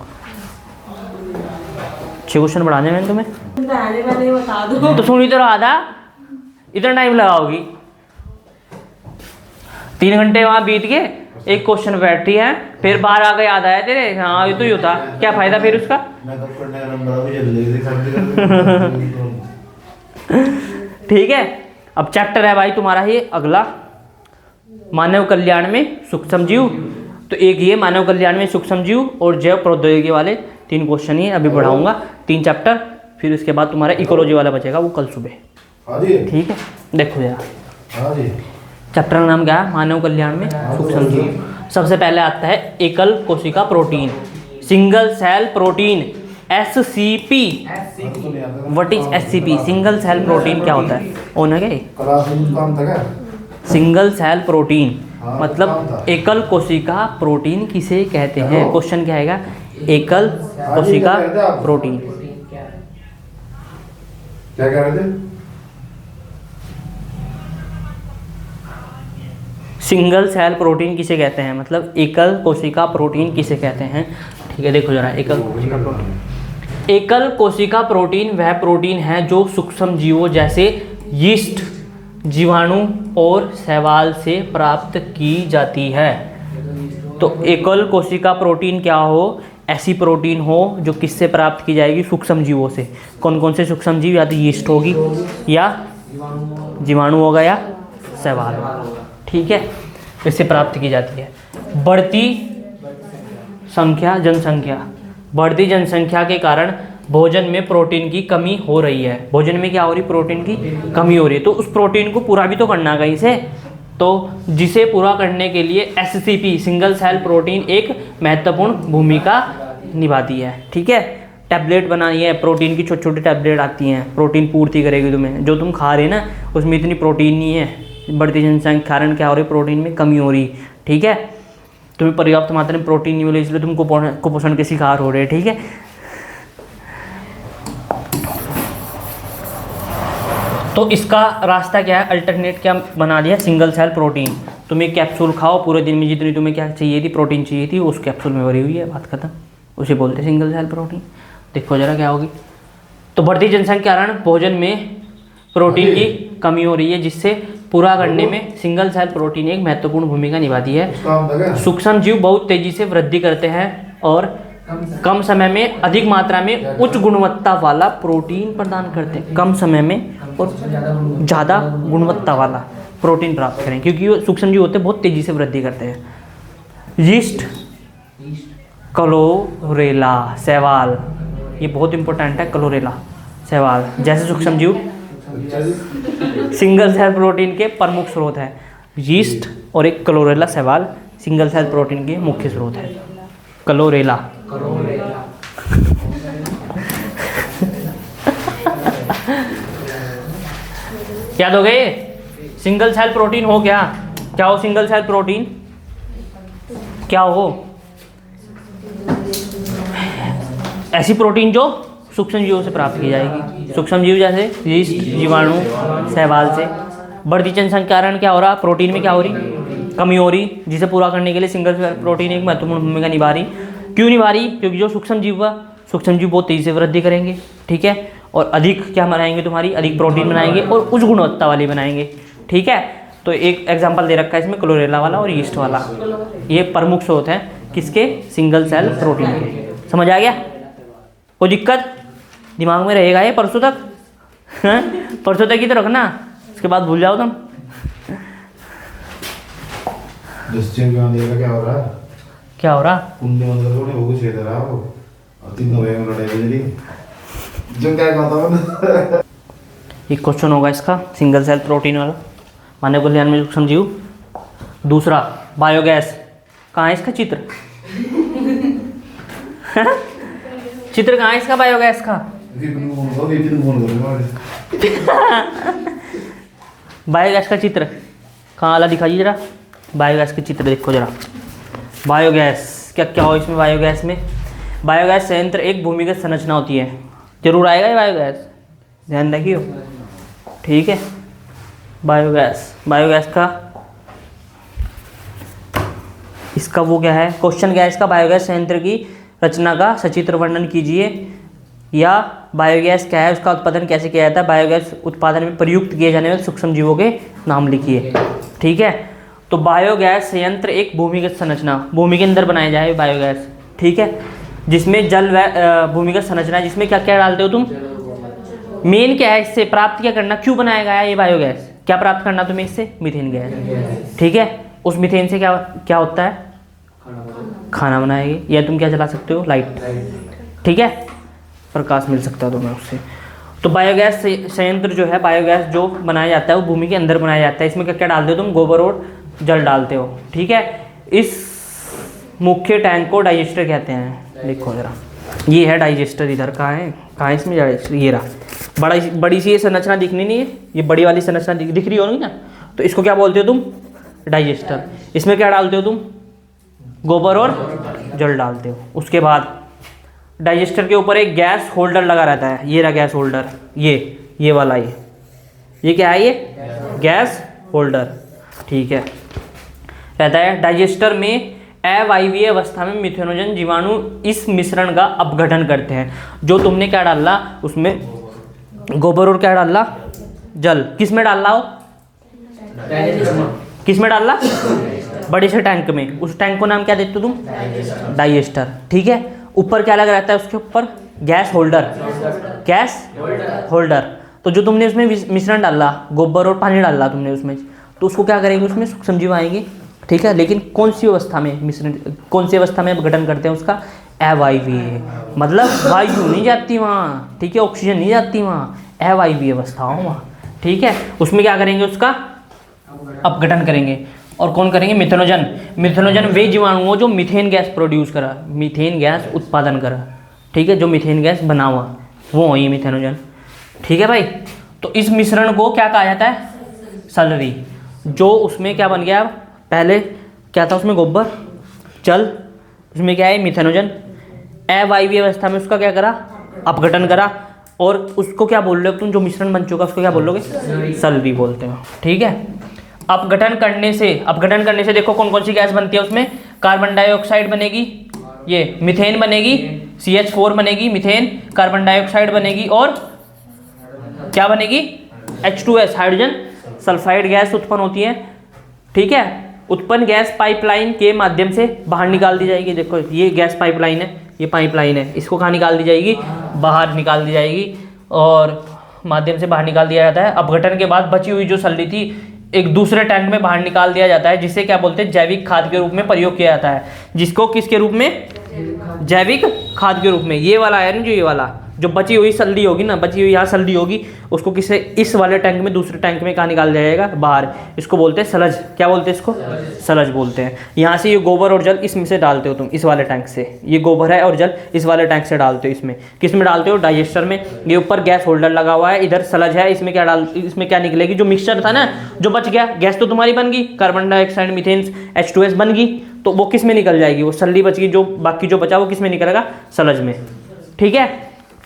6 क्वेश्चन बढ़ाने मैंने तुम्हें, पहले वाले बता दो। तो सुनी तो रहा था, इतना टाइम लगाओगी? 3 घंटे वहाँ बीत गए, एक क्वेश्चन बैठी है, फिर बाहर आके याद आया तेरे, हाँ ये तो ही होता, क्या फायदा फिर उसका? ठीक है। अब चैप्टर है भाई तुम्हारा ये अगला, मानव कल्याण में सूक्ष्म जीव। तो एक ये मानव कल्याण में सूक्ष्म जीव और जैव प्रौद्योगिकी वाले 3 क्वेश्चन ही अभी बढ़ाऊंगा, 3 चैप्टर। फिर उसके बाद तुम्हारा इकोलॉजी वाला बचेगा, वो कल सुबह, ठीक है। देखो यार, चैप्टर का नाम क्या है? मानव कल्याण में सूक्ष्म जीव। सबसे पहले आता है एकल कोशिका protein, single cell protein, SCP। What is SCP? Single cell protein क्या होता है? ओना क्या? सिंगल सेल प्रोटीन मतलब एकल कोशिका प्रोटीन किसे कहते हैं? क्वेश्चन क्या आएगा? एकल कोशिका प्रोटीन। क्या कह रहे थे? सिंगल सेल प्रोटीन किसे कहते हैं, मतलब एकल कोशिका प्रोटीन किसे कहते हैं? ठीक है, देखो जरा, एकल कोशिका प्रोटीन। एकल कोशिका प्रोटीन वह प्रोटीन है जो सूक्ष्म जीवों जैसे यीस्ट, जीवाणु और शैवाल से प्राप्त की जाती है। तो एकल कोशिका प्रोटीन क्या हो? ऐसी प्रोटीन हो जो किससे प्राप्त की जाएगी? सूक्ष्म जीवों से। कौन कौन से सूक्ष्म जीव? या तो यीस्ट होगी, या जीवाणु होगा या शैवाल होगा, ठीक है। इससे प्राप्त की जाती है। बढ़ती संख्या, जनसंख्या, बढ़ती जनसंख्या के कारण भोजन में प्रोटीन की कमी हो रही है। भोजन में क्या हो रही, प्रोटीन की कमी हो रही है। तो उस प्रोटीन को पूरा भी तो करना कहीं से, तो जिसे पूरा करने के लिए एससीपी सिंगल सेल प्रोटीन एक महत्वपूर्ण भूमिका निभाती है, ठीक है। टैबलेट बनाई है, प्रोटीन की छोटी छोटी टैबलेट आती हैं, प्रोटीन पूर्ति करेगी तुम्हें। जो तुम खा रहे हैं ना उसमें इतनी प्रोटीन नहीं है, बढ़ती जनसंख्या के कारण क्या हो रही, प्रोटीन में कमी हो रही, ठीक है। तुम्हें पर्याप्त मात्रा में प्रोटीन नहीं मिले, इसलिए तुम कुपोषण के शिकार हो रहे हैं, ठीक है। तो इसका रास्ता क्या है, अल्टरनेट क्या बना दिया, सिंगल सेल प्रोटीन। तुम एक कैप्सूल खाओ, पूरे दिन में जितनी तुम्हें क्या चाहिए थी, प्रोटीन चाहिए थी, उस कैप्सूल में भरी हुई है, बात खत्म। उसे बोलते हैं सिंगल सेल प्रोटीन। देखो जरा क्या होगी। तो बढ़ती जनसंख्या के कारण भोजन में प्रोटीन की कमी हो रही है, जिससे पूरा करने में सिंगल सेल प्रोटीन एक महत्वपूर्ण भूमिका निभाती है। सूक्ष्म जीव बहुत तेजी से वृद्धि करते हैं और कम समय में अधिक मात्रा में उच्च गुणवत्ता वाला प्रोटीन प्रदान करते हैं। कम समय में और ज़्यादा गुणवत्ता वाला प्रोटीन प्राप्त करें, क्योंकि वो सूक्ष्म जीव होते हैं, बहुत तेजी से वृद्धि करते हैं। यीस्ट, क्लोरेला, शैवाल, ये बहुत इंपॉर्टेंट है। क्लोरेला, शैवाल जैसे सूक्ष्म जीव सिंगल सेल प्रोटीन के प्रमुख स्रोत है। यीस्ट और एक क्लोरेला शैवाल सिंगल सेल प्रोटीन के मुख्य स्रोत है। क्लोरेला, याद हो गए। सिंगल सेल प्रोटीन हो क्या, क्या हो सिंगल सेल प्रोटीन, क्या हो, ऐसी प्रोटीन जो सूक्ष्म जीवों से प्राप्त की जाएगी। सूक्ष्म जीव जैसे यीस्ट, जीवाणु, शैवाल से। बढ़ती जनसंख्या के कारण क्या हो रहा, प्रोटीन में क्या हो रही, कमी हो रही, जिसे पूरा करने के लिए सिंगल सेल प्रोटीन एक महत्वपूर्ण भूमिका निभा रही। क्यों निभा रही, क्योंकि जो सूक्ष्म जीव हुआ, सूक्ष्म जीव बहुत तेजी से वृद्धि करेंगे, ठीक है, और अधिक क्या बनाएंगे, तुम्हारी अधिक प्रोटीन बनाएंगे और उच्च गुणवत्ता वाली बनाएंगे, ठीक है। तो एक एग्जांपल दे रखा है इसमें क्लोरेला वाला और यीस्ट वाला, ये प्रमुख स्रोत है किसके, सिंगल सेल प्रोटीन के। समझ आ गया, कोई दिक्कत, दिमाग में रहेगा ये परसों तक, परसों तक ही तो रखना, उसके बाद भूल जाओ तुम। क्या हो रहा है, क्या हो रहा, कुंडली मंदिर को नहीं, वो कुछ इधर आओ और 3 नवंबर लड़ाई मेरी जो क्या कहता हूं। एक क्वेश्चन होगा इसका, सिंगल सेल प्रोटीन वाला, मानव कल्याण में सूक्ष्म जीव। दूसरा बायोगैस, कहाँ है इसका चित्र, चित्र कहाँ है इसका बायोगैस का, बायोगैस का चित्र कहाँ वाला दिखाइए जरा, बायोगैस के चित्र देखो जरा। बायोगैस क्या क्या हो इसमें, बायोगैस में, बायोगैस संयंत्र एक भूमिगत संरचना होती है, जरूर आएगा ये बायोगैस, ध्यान रखियो, ठीक है। बायोगैस, बायोगैस का इसका वो क्या है, क्वेश्चन क्या है इसका, बायोगैस संयंत्र की रचना का सचित्र वर्णन कीजिए, या बायोगैस क्या है, उसका उत्पादन कैसे किया जाता है, बायोगैस उत्पादन में प्रयुक्त किए जाने वाले सूक्ष्म जीवों के नाम लिखिए, ठीक है। तो बायोगैस संयंत्र एक भूमिगत संरचना, भूमि के अंदर बनाया जाए बायोगैस, ठीक है, जिसमें जल व भूमिगत संरचना है, जिसमें क्या क्या डालते हो तुम, मेन क्या है, इससे प्राप्त क्या करना, क्यों बनाया गया है ये बायोगैस, क्या प्राप्त करना तुम्हें इससे, मीथेन गैस, ठीक है। उस मीथेन से क्या क्या होता है, खाना बनाएगी, या तुम क्या जला सकते हो, लाइट, ठीक है, प्रकाश मिल सकता है तुम्हें उससे। तो बायोगैस संयंत्र जो है, बायोगैस जो बनाया जाता है वो भूमि के अंदर बनाया जाता है। इसमें क्या क्या डालते हो तुम, गोबर और जल डालते हो, ठीक है। इस मुख्य टैंक को डाइजेस्टर कहते हैं। देखो जरा, ये है डाइजेस्टर, इधर कहाँ है इसमें डाइजेस्टर, ये रहा, बड़ी सी ये संरचना दिखनी नहीं है, ये बड़ी वाली संरचना दिख रही होगी ना, तो इसको क्या बोलते हो तुम, डाइजेस्टर। इसमें क्या डालते हो तुम, गोबर और जल डालते हो। उसके बाद डाइजेस्टर के ऊपर एक गैस होल्डर लगा रहता है, ये रहा गैस होल्डर, ये वाला, ये क्या है, ये गैस होल्डर, ठीक है, रहता है। डाइजेस्टर में अवायवीय अवस्था में मिथेनोजन जीवाणु इस मिश्रण का अपघटन करते हैं। जो तुमने क्या डाला उसमें, गोबर और क्या डाला, जल, किस में डालना हो, किस में डालना, बड़े से टैंक में, उस टैंक को नाम क्या देते हो तुम, डाइजेस्टर, ठीक है। ऊपर क्या लगा रहता है, उसके ऊपर गैस होल्डर, गैस होल्डर। तो तो जो तुमने उसमें मिश्रण डाला, गोबर और पानी डाला तुमने उसमें, तो उसको क्या करेंगे, उसमें सूक्ष्म जीव आएंगे, ठीक है। लेकिन कौन सी अवस्था में मिश्रण, कौन सी अवस्था में अपघटन करते हैं उसका, अवायवीय, मतलब वायु नहीं जाती वहाँ, ठीक है, ऑक्सीजन नहीं जाती वहाँ, अवायवीय अवस्था हो वहाँ, ठीक है। उसमें क्या करेंगे, उसका अपघटन करेंगे। और कौन करेंगे, मिथेनोजन। मिथेनोजन वे जीवाणु हो जो मीथेन गैस प्रोड्यूस करा, मीथेन गैस उत्पादन करा, ठीक है, जो मीथेन गैस बना हुआ, वो हो ये मिथेनोजन, ठीक है भाई। तो इस मिश्रण को क्या कहा जाता है, सलरी। जो उसमें क्या बन गया, पहले क्या था उसमें, गोबर, जल, उसमें क्या है, मिथेनोजन, अवायवीय अवस्था में उसका क्या करा, अपघटन करा, और उसको क्या बोल रहे हो तुम, जो मिश्रण बन चुका उसको क्या बोल लोगे, सलरी बोलते हो, ठीक है। अपघटन करने से देखो कौन कौन सी गैस बनती है उसमें, कार्बन डाइऑक्साइड बनेगी, ये मीथेन बनेगी, CH4 बनेगी, मीथेन, कार्बन डाइऑक्साइड बनेगी, और क्या बनेगी, H2S, हाइड्रोजन सल्फाइड गैस उत्पन्न होती है, ठीक है। उत्पन्न गैस पाइपलाइन के माध्यम से बाहर निकाल दी जाएगी। देखो ये गैस पाइपलाइन है, ये पाइपलाइन है, इसको कहाँ निकाल दी जाएगी, बाहर निकाल दी जाएगी, और माध्यम से बाहर निकाल दिया जाता है। अपघटन के बाद बची हुई जो सल्ली थी एक दूसरे टैंक में बाहर निकाल दिया जाता है, जिसे क्या बोलते हैं, जैविक खाद के रूप में प्रयोग किया जाता है। जिसको किसके रूप में, जैविक खाद के रूप में। ये वाला है ना, जो ये वाला जो बची हुई सल्ली होगी ना, बची हुई यहाँ सल्ली होगी, उसको किसे, इस वाले टैंक में, दूसरे टैंक में कहाँ निकाल दिया जाएगा, बाहर। इसको बोलते हैं सलज। क्या बोलते हैं इसको, सलज बोलते हैं। यहाँ से ये गोबर और जल इसमें से डालते हो तुम, इस वाले टैंक से, ये गोबर है और जल इस वाले टैंक से डालते हो। इसमें किस में डालते हो, डाइजेस्टर में। ये ऊपर गैस होल्डर लगा हुआ है, इधर सलज है, इसमें क्या इसमें क्या निकलेगी, जो मिक्सचर था ना, जो बच गया, गैस तो तुम्हारी बन गई, कार्बन डाइऑक्साइड, मीथेन, H2S बन गई, तो वो किस में निकल जाएगी, वो सल्ली बच गई, जो बाकी जो बचा वो किस में निकलेगा, सलज में, ठीक है।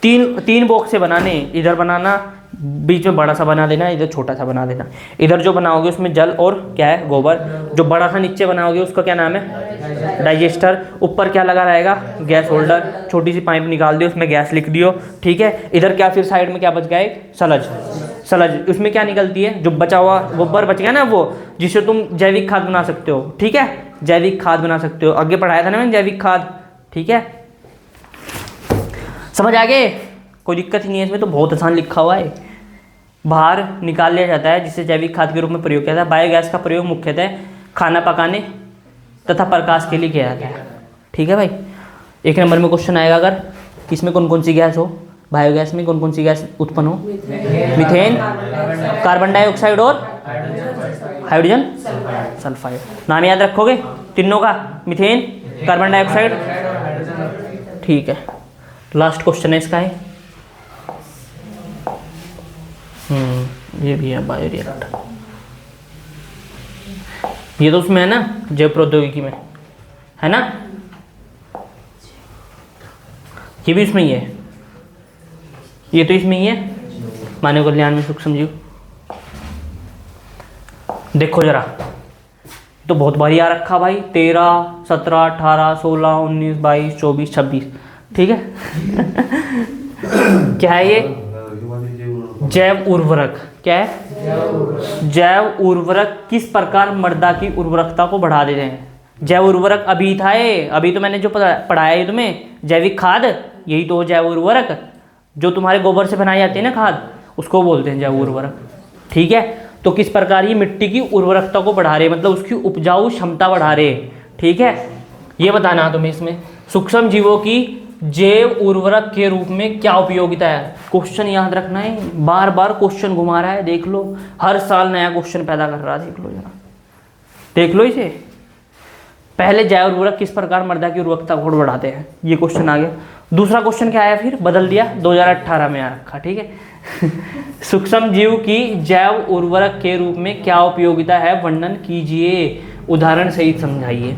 तीन बॉक्स से बनाने, इधर बनाना, बीच में बड़ा सा बना देना, इधर छोटा सा बना देना। इधर जो बनाओगे उसमें जल और क्या है, गोबर। जो बड़ा सा नीचे बनाओगे उसका क्या नाम है, डाइजेस्टर। ऊपर क्या लगा रहेगा, गैस होल्डर। छोटी सी पाइप निकाल दियो, उसमें गैस लिख दियो, ठीक है। इधर क्या, फिर साइड में क्या बच गया, एक सलज। उसमें क्या निकलती है, जो बचा हुआ गोबर बच गया ना, वो जिससे तुम जैविक खाद बना सकते हो, ठीक है, जैविक खाद बना सकते हो। आगे पढ़ाया था ना मैंने जैविक खाद, ठीक है। समझ आ गए, कोई दिक्कत ही नहीं है इसमें, तो बहुत आसान लिखा हुआ है। बाहर निकाल लिया जाता है, जिससे जैविक खाद के रूप में प्रयोग किया जाता है। बायोगैस का प्रयोग मुख्यतः खाना पकाने तथा प्रकाश के लिए किया जाता है, ठीक है भाई। 1 नंबर में क्वेश्चन आएगा अगर, इसमें कौन कौन सी गैस हो, बायोगैस में कौन कौन सी गैस उत्पन्न हो, मीथेन, कार्बन डाइऑक्साइड और हाइड्रोजन सल्फाइड। नाम याद रखोगे तीनों का, मीथेन, कार्बन डाइऑक्साइड, ठीक है। लास्ट क्वेश्चन है इसका है, ये भी है बायोरिएक्टर। ये तो उसमें है ना, जैव प्रौद्योगिकी में है ना, ये भी इसमें ही है, ये तो इसमें ही है, मानव कल्याण में सूक्ष्म जीव। देखो जरा, तो बहुत बारी आ रखा भाई, 13, 17, 18, 16, 19, 22, 24, 26, ठीक है। क्या है ये, जैव उर्वरक। क्या है, जैव उर्वरक किस प्रकार मृदा की उर्वरकता को बढ़ा देते हैं। जैव उर्वरक अभी था ये, अभी तो मैंने जो पढ़ाया है तुम्हें, जैविक खाद, यही तो जैव उर्वरक। जो तुम्हारे गोबर से बनाई जाती है ना खाद, उसको बोलते हैं जैव उर्वरक, ठीक है। तो किस प्रकार ये मिट्टी की उर्वरकता को बढ़ा रहे, मतलब उसकी उपजाऊ क्षमता बढ़ा रहे, ठीक है। ये बताना तुम्हें इसमें सूक्ष्म जीवों की जैव उर्वरक के रूप में क्या उपयोगिता है। क्वेश्चन याद रखना है, बार बार क्वेश्चन घुमा रहा है, देख लो, हर साल नया क्वेश्चन पैदा कर रहा है, देख लो जरा, देख लो इसे। पहले जैव उर्वरक किस प्रकार मृदा की उर्वरकता को बढ़ाते हैं, ये क्वेश्चन आ गया। दूसरा क्वेश्चन क्या आया, फिर बदल दिया, 2018 में आ रखा, ठीक है। सूक्ष्म जीव की जैव उर्वरक के रूप में क्या उपयोगिता है, वर्णन कीजिए, उदाहरण सहित समझाइए।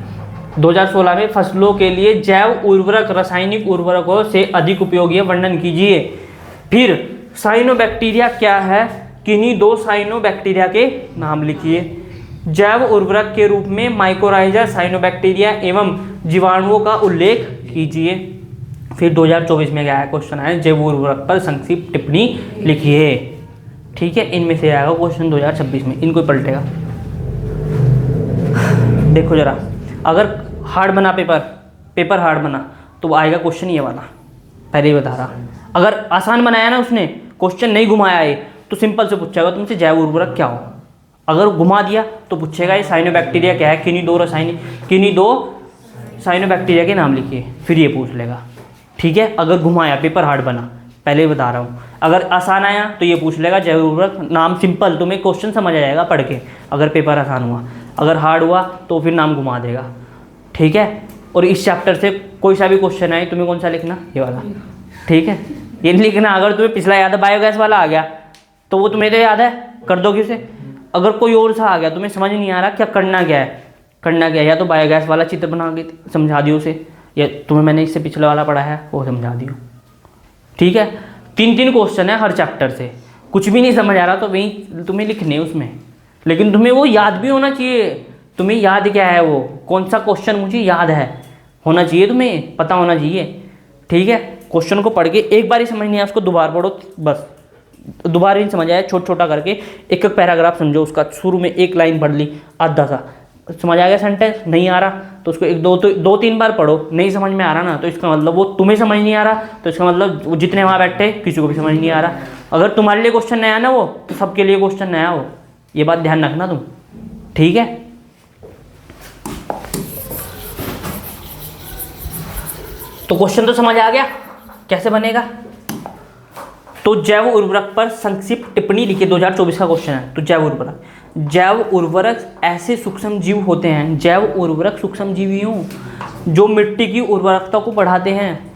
2016 में फसलों के लिए जैव उर्वरक रासायनिक उर्वरकों से अधिक उपयोगी है, वर्णन कीजिए। फिर साइनोबैक्टीरिया क्या है, किन्हीं 2 साइनोबैक्टीरिया के नाम लिखिए। जैव उर्वरक के रूप में माइकोराइजा, साइनोबैक्टीरिया एवं जीवाणुओं का उल्लेख कीजिए। फिर 2024 में क्या है क्वेश्चन है, जैव उर्वरक पर संक्षिप्त टिप्पणी लिखिए, ठीक है। इनमें से आएगा क्वेश्चन 2026 में, इनको ही पलटेगा। देखो जरा, अगर हार्ड बना पेपर हार्ड बना, तो आएगा क्वेश्चन ये वाला, पहले ही बता रहा। अगर आसान बनाया ना उसने, क्वेश्चन नहीं घुमाया है, तो सिंपल से पूछेगा तुमसे जैव उर्वरक क्या हो। अगर घुमा दिया तो पूछेगा ये साइनोबैक्टीरिया क्या है, किन्हीं दो साइनोबैक्टीरिया के नाम लिखिए, फिर ये पूछ लेगा। ठीक है, अगर घुमाया पेपर हार्ड बना, पहले ही बता रहा हूँ। अगर आसान आया तो ये पूछ लेगा जैव उर्वरक नाम, सिंपल तुम्हें क्वेश्चन समझ आ जाएगा पढ़ के, अगर पेपर आसान हुआ। अगर हार्ड हुआ तो फिर नाम घुमा देगा। ठीक है, और इस चैप्टर से कोई सा भी क्वेश्चन आए तुम्हें कौन सा लिखना, ये वाला। ठीक है, ये नहीं लिखना। अगर तुम्हें पिछला याद है बायोगैस वाला आ गया तो वो तुम्हें तो याद है, कर दोगे उसे। अगर कोई और सा आ गया तुम्हें समझ नहीं आ रहा क्या करना क्या है, या तो बायोगैस वाला चित्र बना के समझा दियो उसे, या तुम्हें मैंने इससे पिछले वाला पढ़ा है वो समझा दियो। ठीक है, 3 क्वेश्चन है हर चैप्टर से। कुछ भी नहीं समझ आ रहा तो वही तुम्हें लिखने उसमें, लेकिन तुम्हें वो याद भी होना चाहिए। तुम्हें याद क्या है, वो कौन सा क्वेश्चन मुझे याद है होना चाहिए, तुम्हें पता होना चाहिए। ठीक है, क्वेश्चन को पढ़ के एक बार ही समझ नहीं आया उसको दोबारा पढ़ो, बस दोबारा ही समझ आया, छोटा करके एक पैराग्राफ समझो उसका। शुरू में एक लाइन पढ़ ली, आधा सा समझ आ गया सेंटेंस, नहीं आ रहा तो उसको 2-3 बार पढ़ो। नहीं समझ में आ रहा ना तो इसका मतलब वो तुम्हें समझ नहीं आ रहा, तो इसका मतलब वो जितने वहाँ बैठे किसी को भी समझ नहीं आ रहा। अगर तुम्हारे लिए क्वेश्चन नया ना वो, तो सबके लिए क्वेश्चन नया हो, ये बात ध्यान रखना तुम। ठीक है, तो क्वेश्चन तो समझ आ गया कैसे बनेगा। तो जैव उर्वरक पर संक्षिप्त टिप्पणी लिखिए, 2024 का क्वेश्चन है। तो जैव उर्वरक ऐसे सूक्ष्म जीव होते हैं, जैव उर्वरक सूक्ष्म जीवियों जो मिट्टी की उर्वरकता को बढ़ाते हैं।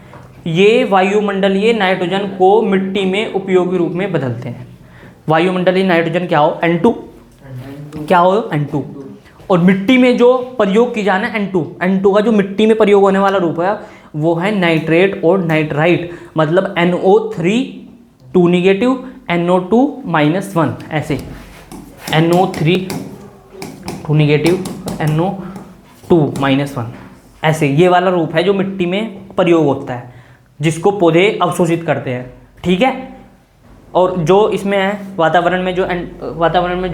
ये वायुमंडलीय नाइट्रोजन को मिट्टी में उपयोगी रूप में बदलते हैं। वायुमंडलीय नाइट्रोजन क्या हो, N2 क्या हो, N2। और मिट्टी में जो प्रयोग की जाना N2 का जो मिट्टी में प्रयोग होने वाला रूप है वो है नाइट्रेट और नाइट्राइट, मतलब NO3 2 नेगेटिव NO2 -1, ऐसे NO3 2 नेगेटिव NO2 -1, ऐसे ये वाला रूप है जो मिट्टी में प्रयोग होता है, जिसको पौधे अवशोषित करते हैं। ठीक है, और जो इसमें है वातावरण में जो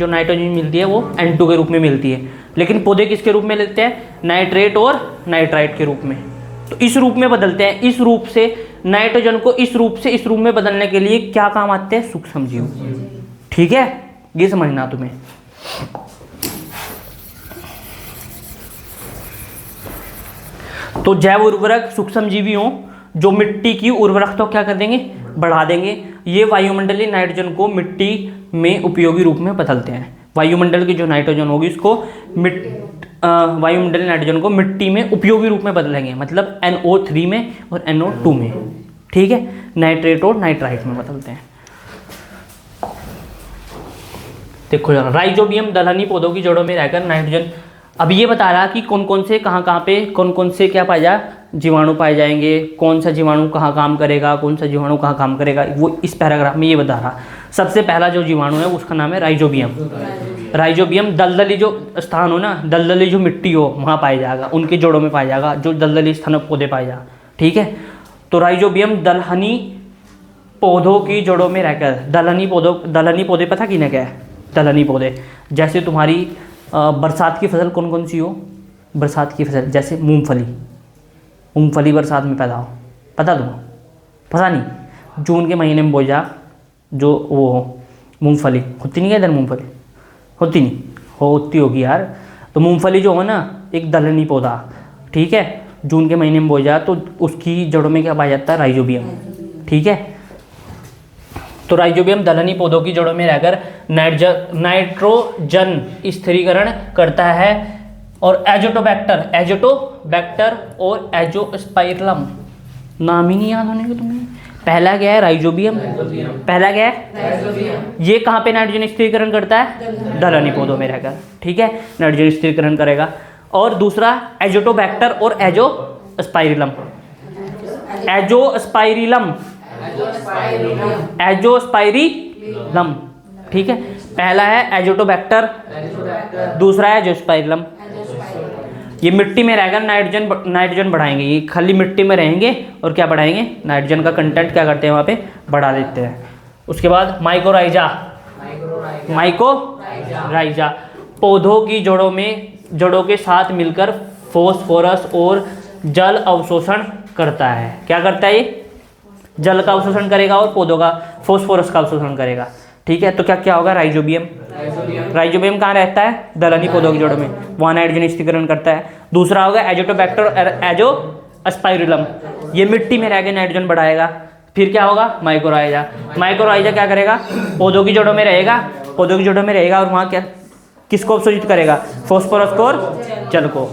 नाइट्रोजन मिलती है वो N2 के रूप में मिलती है, लेकिन पौधे किसके रूप में लेते हैं, नाइट्रेट और नाइट्राइट के रूप में। तो इस रूप में बदलते हैं, इस रूप से नाइट्रोजन को इस रूप से इस रूप में बदलने के लिए क्या काम आते हैं, सूक्ष्म जीव। ठीक है, ये समझना तुम्हें। तो जैव उर्वरक सूक्ष्म जीवियों जो मिट्टी की उर्वरकता क्या कर देंगे, बढ़ा देंगे। ये वायुमंडलीय नाइट्रोजन को मिट्टी में उपयोगी रूप में बदलते हैं। वायुमंडल की जो नाइट्रोजन होगी उसको वायुमंडलीय नाइट्रोजन को मिट्टी में उपयोगी रूप में बदलेंगे, मतलब NO3 में और NO2 में। ठीक है, नाइट्रेट और नाइट्राइट में बदलते हैं। देखो जरा, राइजोबियम दलहनी पौधों की जड़ों में रहकर नाइट्रोजन, अब ये बता रहा कि कौन कौन से कहाँ पे कौन से क्या पाया जा, जीवाणु पाए जाएंगे, कौन सा जीवाणु कहाँ काम करेगा, कौन सा जीवाणु कहाँ काम करेगा, वो इस पैराग्राफ में ये बता रहा। सबसे पहला जो जीवाणु है उसका नाम है राइजोबियम। राइजोबियम दलदली जो स्थान हो ना, दलदली जो मिट्टी हो वहाँ पाया जाएगा, उनके जड़ों में पाया जाएगा, जो दलदली स्थान पौधे पाए जाएगा। ठीक है, तो राइजोबियम दलहनी पौधों की जड़ों में रहकर, दलहनी पौधे पता किन्हें क्या है, दलहनी पौधे जैसे तुम्हारी बरसात की फसल कौन कौन सी हो, बरसात की फसल जैसे मूंगफली बरसात में पैदा हो, पता तुम्हें, पता नहीं, जून के महीने में बोई जा, जो वो हो मूंगफली होती नहीं है, इधर मूंगफली होती नहीं, होती होगी यार। तो मूंगफली जो हो ना एक दलहनी पौधा, ठीक है, जून के महीने में बोई जा, तो उसकी जड़ों में क्या पाया जाता है, राइजोबियम। ठीक है, तो राइजोबियम दलहनी पौधों की जड़ों में रहकर नाइट्रोजन स्थिरीकरण करता है। और एजोटोबैक्टर और एजोस्पाइरलम, नाम ही नहीं याद होने को तुम्हें। पहला क्या है, राइजोबियम, पहला क्या है, ये कहाँ पे नाइट्रोजन स्थिरीकरण करता है, दलहनी पौधों में रहकर। ठीक है, नाइट्रोजन स्थिरीकरण करेगा। और दूसरा एजोटोबैक्टर और एजोस्पाइरलम, एजोस्पाइरिलम। ठीक है, पहला है एजोटोबैक्टर, दूसरा है एजोस्पाइरलम। ये मिट्टी में रहकर नाइट्रोजन बढ़ाएंगे, ये खाली मिट्टी में रहेंगे और क्या बढ़ाएंगे, नाइट्रोजन का कंटेंट क्या करते हैं वहाँ पे बढ़ा देते हैं। उसके बाद माइकोराइजा पौधों की जड़ों के साथ मिलकर फॉस्फोरस और जल अवशोषण करता है। क्या करता है, ये जल का अवशोषण करेगा और पौधों का फॉस्फोरस का अवशोषण करेगा। ठीक है, तो क्या क्या होगा, राइजोबियम। राइजोबियम कहाँ रहता है, दलहनी पौधों की जड़ों में, वहाँ नाइट्रोजन स्थिरीकरण करता है। दूसरा होगा एजोटोबैक्टर और एजोस्पाइरिलम, ये मिट्टी में रह के नाइट्रोजन बढ़ाएगा। फिर क्या होगा, माइकोराइजा। माइकोराइजा क्या करेगा, पौधों की जड़ों में रहेगा, पौधों की जड़ों में रहेगा और वहाँ क्या किसको अवशोषित करेगा, फॉस्फोरस को और जल को।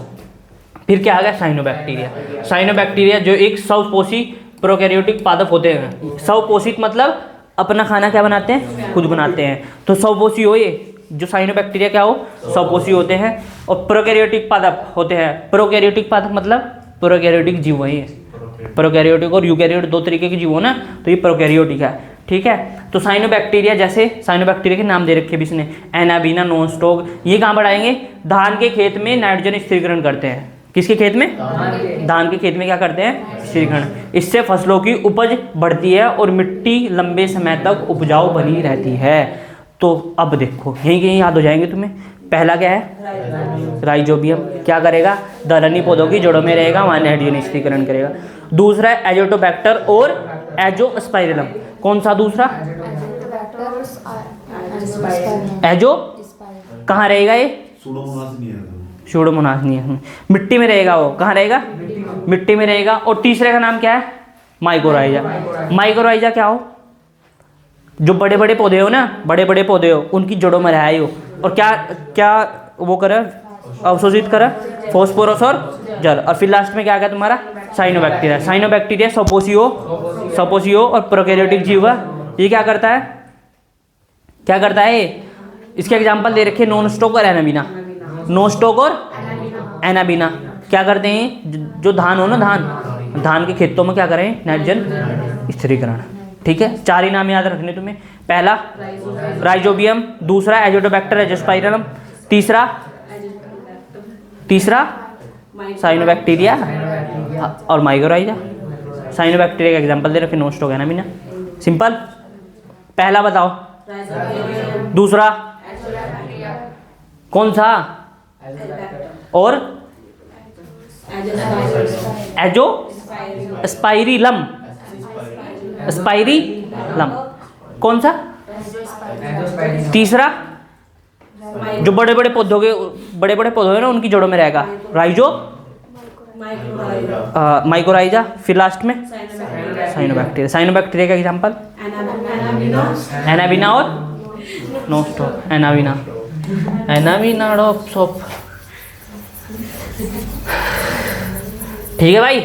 फिर क्या आ गया, साइनोबैक्टीरिया। साइनोबैक्टीरिया जो एक स्वपोषी प्रोकैरियोटिक पादप होते हैं। स्वपोषित मतलब अपना खाना क्या बनाते हैं, खुद बनाते हैं, तो स्वपोषी हो ये जो साइनोबैक्टीरिया क्या हो, स्वपोषी होते हैं। और प्रोकैरियोटिक पादप होते हैं। प्रोकैरियोटिक पादप मतलब प्रोकैरियोटिक जीव वही है, प्रोकैरियोटिक और यूकैरियोट दो तरीके के जीव हो ना, तो ये प्रोकैरियोटिक है, ठीक है। तो साइनोबैक्टीरिया, जैसे साइनोबैक्टीरिया के नाम दे रखे भी इसने, एनाबीना, नॉनस्टॉक, ये कहाँ बढ़ाएंगे, धान के खेत में नाइट्रोजन स्थिरीकरण करते हैं। किसके खेत में, धान के खेत में क्या करते हैं, स्थिरीकरण। इससे फसलों की उपज बढ़ती है और मिट्टी लंबे समय तक उपजाऊ बनी रहती है। तो अब देखो यहीं कहीं याद हो जाएंगे तुम्हें। पहला क्या है, राइजोबियम, क्या करेगा, दलहनी पौधों की जड़ों में रहेगा, वहाँ नाइट्रोजन स्थिरीकरण करेगा। दूसरा है एजोटोबैक्टर और एजोस्पाइरिलम। कौन सा दूसरा, एजो, कहाँ रहेगा ये, सूडोमोनास नहीं है, मिट्टी में रहेगा। वो कहाँ रहेगा, मिट्टी में रहेगा। और तीसरे का नाम क्या है, माइकोराइजा। माइकोराइजा क्या हो, जो बड़े बड़े पौधे हो ना, बड़े बड़े पौधे हो उनकी जड़ों में रहा हो, और क्या क्या वो करे, अवशोषित करे, फॉस्फोरस और जल। और फिर लास्ट में क्या आ गया तुम्हारा, साइनोबैक्टीरिया। साइनोबैक्टीरिया स्वपोषी हो और प्रोकैरियोटिक जीव है। ये क्या करता है, क्या करता है ये, इसके एग्जाम्पल दे रखे नॉनस्टॉक और एनाबीना। नॉनस्टॉक और एनाबीना क्या करते हैं, जो धान हो ना, धान के खेतों में क्या करें, नाइट्रोजन स्थिरीकरण, ठीक है। चार ही नाम याद रखने तुम्हें। पहला राइजोबियम, दूसरा एजोटोबैक्टर एजोस्पाइरिलम, तीसरा साइनोबैक्टीरिया और माइकोराइजा। साइनोबैक्टीरिया का एग्जांपल दे रखे, नॉनस्टॉक, एनाबीना। सिंपल। पहला बताओ, दूसरा कौन सा, और एजो स्पाइरिलम, स्पाइरिलम कौन सा, तीसरा जो बड़े बड़े पौधों है ना उनकी जड़ों में रहेगा, राइजो माइकोराइजा। फिर लास्ट में साइनोबैक्टीरिया। साइनोबैक्टीरिया का एग्जांपल एनाबीना और नॉनस्टॉक, एनाबीना डॉप्सॉप, ठीक है भाई।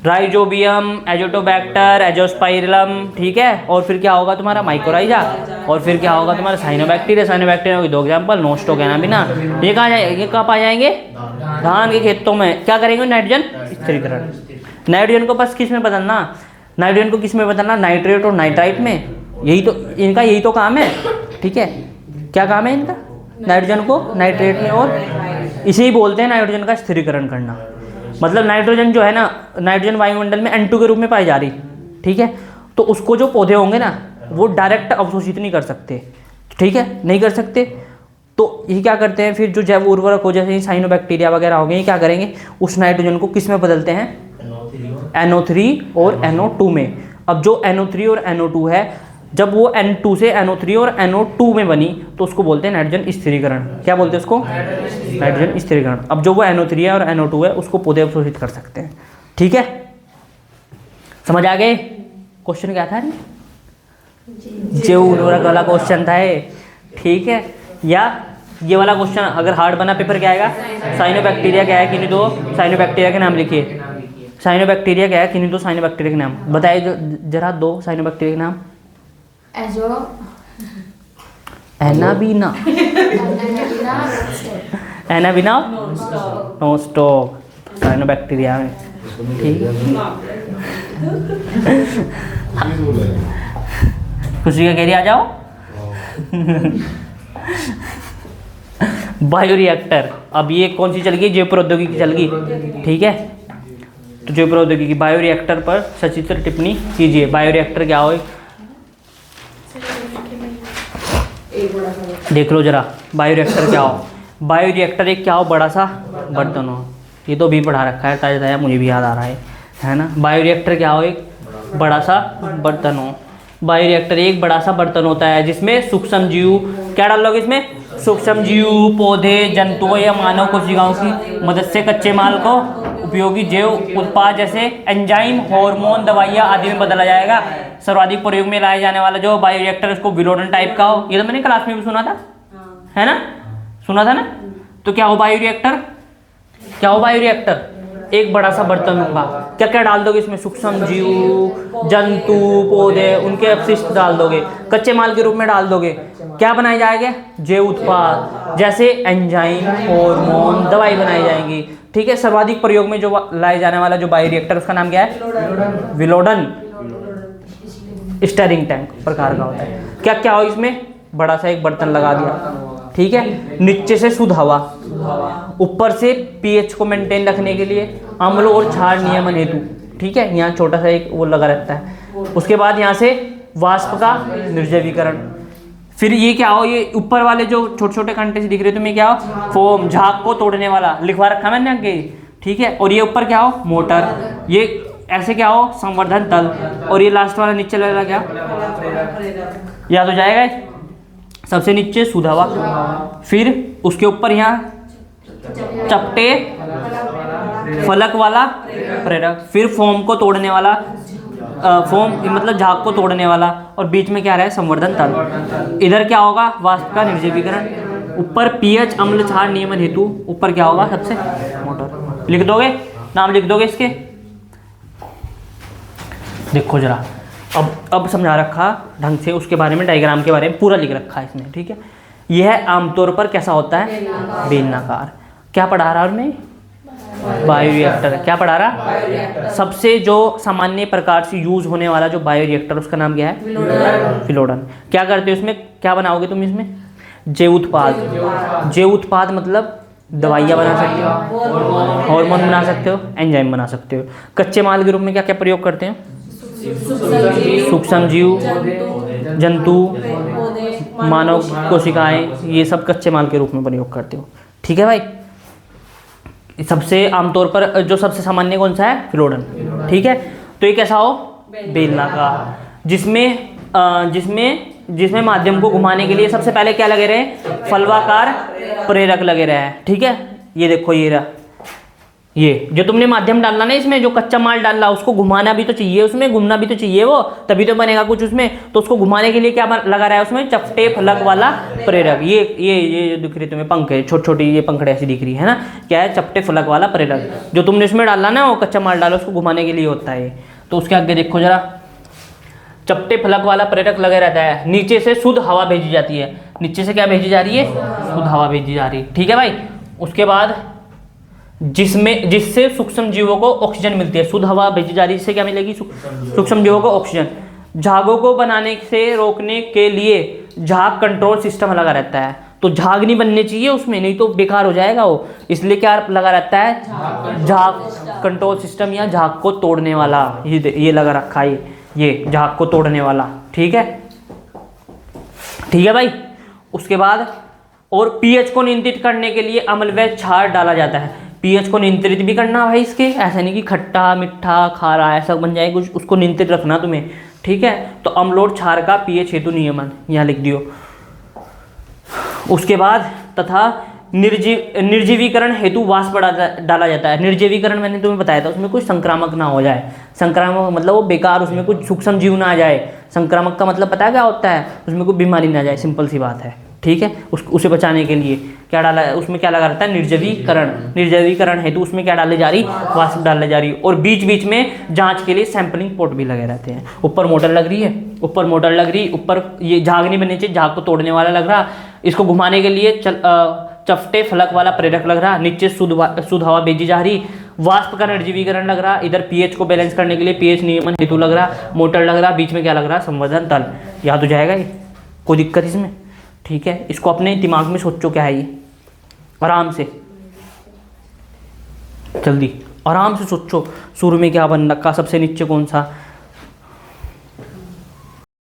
राइजोबियम, एजोटोबैक्टर, एजोस्पाइरिलम, ठीक है। और फिर क्या होगा तुम्हारा, माइकोराइजा। और फिर क्या होगा तुम्हारा, साइनोबैक्टीरिया। साइनोबैक्टीरिया के दो एग्जांपल, नॉनस्टॉक, एनाबीना। ये कहाँ जाएंगे, कब आ जाएंगे, धान के खेतों में। क्या करेंगे, नाइट्रोजन स्थिरीकरण। नाइट्रोजन को बस किस में बदलना, नाइट्रोजन को किस में बदलना, नाइट्रेट और नाइट्राइट में। यही तो इनका, यही तो काम है, ठीक है। क्या काम है इनका, नाइट्रोजन को नाइट्रेट में, और इसे ही बोलते हैं नाइट्रोजन का स्थिरीकरण करना। मतलब नाइट्रोजन जो है ना, नाइट्रोजन वायुमंडल में N2 के रूप में पाई जा रही, ठीक है। तो उसको जो पौधे होंगे ना, वो डायरेक्ट अवशोषित नहीं कर सकते, ठीक है, नहीं कर सकते। तो ये क्या करते हैं, फिर जो जैव उर्वरक हो, जैसे साइनोबैक्टीरिया वगैरह हो गए, ये क्या करेंगे, उस नाइट्रोजन को किस में बदलते हैं, NO3 और NO2 में। अब जो NO3 और NO2 है, जब वो N2 से NO3 और NO2 में बनी, तो उसको बोलते हैं नाइट्रोजन स्थिरीकरण। क्या बोलते हैं उसको, नाइट्रोजन स्थिरीकरण। अब जो वो NO3 है और NO2 है, उसको पौधे अवशोषित कर सकते हैं, ठीक है। समझ आ गए, क्वेश्चन क्या था, जैव उर्वरक वाला क्वेश्चन था ये, ठीक है। या ये वाला क्वेश्चन अगर हार्ड बना पेपर क्या आएगा, साइनोबैक्टीरिया क्या है, किन्हीं दो साइनोबैक्टीरिया के नाम लिखिए। साइनोबैक्टीरिया क्या है, किन्हीं दो साइनोबैक्टीरिया के नाम बताइए जरा, दो साइनोबैक्टीरिया के नाम। एजो, एनाबीना, एनाबीना, नॉनस्टॉक, साइनोबैक्टीरिया में, ठीक है। खुशी का कैरी आ जाओ। बायोरिएक्टर, अब ये कौन सी चल गई, जैव प्रौद्योगिकी चल गई, ठीक है। तो जैव प्रौद्योगिकी, बायोरिएक्टर पर सचित्र टिप्पणी कीजिए। बायोरिएक्टर क्या हो, देख लो जरा, बायोरिएक्टर क्या हो। बायोरिएक्टर एक क्या हो, बड़ा सा बर्तन हो। ये तो भी पढ़ा रखा है, ताजा ताजा मुझे भी याद आ रहा है ना। बायोरिएक्टर क्या हो, एक बड़ा सा बर्तन हो, बायोरिएक्टर एक बड़ा सा बर्तन होता है जिसमें सूक्ष्म जीव, क्या डाल लोगे इसमें, सूक्ष्म जीव, पौधे, जंतुओं या मानव कोशिकाओं की मदद से कच्चे माल को उपयोगी जैव उत्पाद जैसे एंजाइम, हार्मोन, दवाइयाँ आदि में बदला जाएगा। सर्वाधिक प्रयोग में लाया जाने वाला जो बायोरिएक्टर उसको विलोडन टाइप का हो, ये तो मैंने क्लास में भी सुना था, है ना, सुना था ना। तो क्या हो बायोरिएक्टर, क्या हो बायोरिएक्टर, एक बड़ा सा बर्तन होगा, क्या क्या डाल दोगे इसमें, सूक्ष्म जीव, जंतु, पौधे, उनके अपशिष्ट डाल दोगे, कच्चे माल के रूप में डाल दोगे, क्या बनाए जाएंगे, जैव उत्पाद जैसे एंजाइम, हार्मोन, दवाई बनाई जाएंगी। ठीक है, सर्वाधिक प्रयोग में जो लाए जाने वाला जो बायोरिएक्टर उसका नाम क्या है, विलोडन स्टीयरिंग टैंक प्रकार का होता है। क्या क्या हो इसमें, बड़ा सा एक बर्तन लगा दिया, ठीक है, नीचे से शुद्ध हवा, ऊपर से पीएच को मेंटेन रखने के लिए अम्ल और क्षार नियमन हेतु, ठीक है, यहाँ छोटा सा एक वो लगा रहता है। उसके बाद यहाँ से वाष्प का निर्जवीकरण। फिर ये क्या हो, ये ऊपर वाले जो छोटे छोटे कंटे से दिख रहे हो तुम्हें, क्या हो, फोम, झाग को तोड़ने वाला लिखवा रखा मैंने आगे, ठीक है। और ये ऊपर क्या हो, मोटर, ये ऐसे क्या हो, संवर्धन तल, और ये लास्ट वाला नीचे वाला क्या, याद हो जाएगा, सबसे नीचे शुद्ध हवा, फिर उसके ऊपर यहाँ चपटे फलक वाला प्रेरक, फिर फोम को तोड़ने वाला, फोम मतलब झाग को तोड़ने वाला, और बीच में क्या रहा है, संवर्धन तल। इधर क्या होगा, वाष्प का निर्जवीकरण, ऊपर पीएच अम्ल क्षार नियमन हेतु, ऊपर क्या होगा, सबसे मोटर। लिख दोगे, नाम लिख दोगे इसके, देखो जरा, अब समझा रखा ढंग से, उसके बारे में डायग्राम के बारे में पूरा लिख रखा है इसमें, ठीक है। यह आमतौर पर कैसा होता है, बेलनाकार। क्या पढ़ा रहा है, बायोरिएक्टर, क्या पढ़ा रहा, सबसे जो सामान्य प्रकार से यूज होने वाला जो बायोरिएक्टर उसका नाम क्या है, विलोडन। क्या करते हो उसमें, क्या बनाओगे तुम इसमें, जैव उत्पाद। जैव उत्पाद मतलब दवाइयाँ बना सकते हो, हार्मोन बना सकते हो, एंजाइम बना सकते हो। कच्चे माल के रूप में क्या क्या प्रयोग करते हैं, सूक्ष्म जीव, जंतु, मानव कोशिकाएं, ये सब कच्चे माल के रूप में प्रयोग करते हो, ठीक है भाई। सबसे आमतौर पर जो सबसे सामान्य कौन सा है, विलोडन, ठीक है। तो ये कैसा हो, बेलनाकार, जिसमें माध्यम को घुमाने के लिए सबसे पहले क्या लगे रहे, फलवाकार प्रेरक लगे रहे हैं, ठीक है। ये देखो, ये रहा, ये जो तुमने माध्यम डालना ना इसमें, जो कच्चा माल डालना उसको घुमाना भी तो चाहिए, उसमें घूमना भी तो चाहिए, वो तभी तो बनेगा कुछ उसमें। तो उसको घुमाने के लिए क्या लगा रहा है उसमें, चपटे फलक वाला प्रेरक। ये दिख रही तुम्हें पंख है, छोटी छोटी ये पंखड़े ऐसी दिख रही है ना, क्या है, चपटे फलक वाला प्रेरक। जो तुमने इसमें डालना ना, वो कच्चा माल डालो, उसको घुमाने के लिए होता है। तो उसके आगे देखो जरा, चपटे फलक वाला प्रेरक लगे रहता है, नीचे से शुद्ध हवा भेजी जाती है, नीचे से क्या भेजी जा रही है, शुद्ध हवा भेजी जा रही है, ठीक है भाई। उसके बाद जिससे सूक्ष्म जीवों को ऑक्सीजन मिलती है, शुद्ध हवा भेजी जा रही है, जिससे क्या मिलेगी, सूक्ष्म जीवों को ऑक्सीजन। झागों को बनाने से रोकने के लिए झाग कंट्रोल सिस्टम लगा रहता है। तो झाग नहीं बनने चाहिए उसमें, नहीं तो बेकार हो जाएगा वो, इसलिए क्या लगा रहता है, झाग कंट्रोल सिस्टम या झाग को तोड़ने वाला, ये लगा रखा है, ये झाग को तोड़ने वाला, ठीक है, ठीक है भाई। उसके बाद और पीएच को नियंत्रित करने के लिए अम्ल व क्षार डाला जाता है। पीएच को नियंत्रित भी करना भाई इसके, ऐसा नहीं कि खट्टा मीठा खारा ऐसा बन जाए कुछ, उसको नियंत्रित रखना तुम्हें, ठीक है। तो अम्ल और क्षार का पीएच हेतु नियमन यहाँ लिख दियो। उसके बाद तथा निर्जीवीकरण हेतु वाष्प डाला जाता है। निर्जीवीकरण मैंने तुम्हें बताया था, उसमें कुछ संक्रामक ना हो जाए। संक्रामक मतलब वो बेकार, उसमें कुछ सूक्ष्म जीव ना आ जाए। संक्रामक का मतलब पता है क्या होता है, उसमें कोई बीमारी ना जाए, सिंपल सी बात है, ठीक है। उसे बचाने के लिए क्या डाला है उसमें, क्या लगा रहता है, निर्जवीकरण। निर्जवीकरण हेतु उसमें क्या डाले जा रही, वाष्प डाले जा रही। और बीच बीच में जांच के लिए सैंपलिंग पोर्ट भी लगे रहते हैं। ऊपर मोटर लग रही है, ऊपर मोटर लग रही, ऊपर ये झाग नहीं बननी चाहिए, झाग को तोड़ने वाला लग रहा, इसको घुमाने के लिए चपटे फलक वाला प्रेरक लग रहा, नीचे शुद्ध हवा भेजी जा रही, वाष्प का निर्जीवीकरण लग रहा, इधर पीएच को बैलेंस करने के लिए पीएच नियमन हेतु लग रहा, मोटर लग रहा, बीच में क्या लग रहा, संवर्धन तल। याद हो जाएगा ये, कोई दिक्कत इसमें, ठीक है। इसको अपने दिमाग में सोचो क्या है ये, आराम से, जल्दी आराम से सोचो। शुरू में क्या बन रखा, सबसे नीचे कौन सा,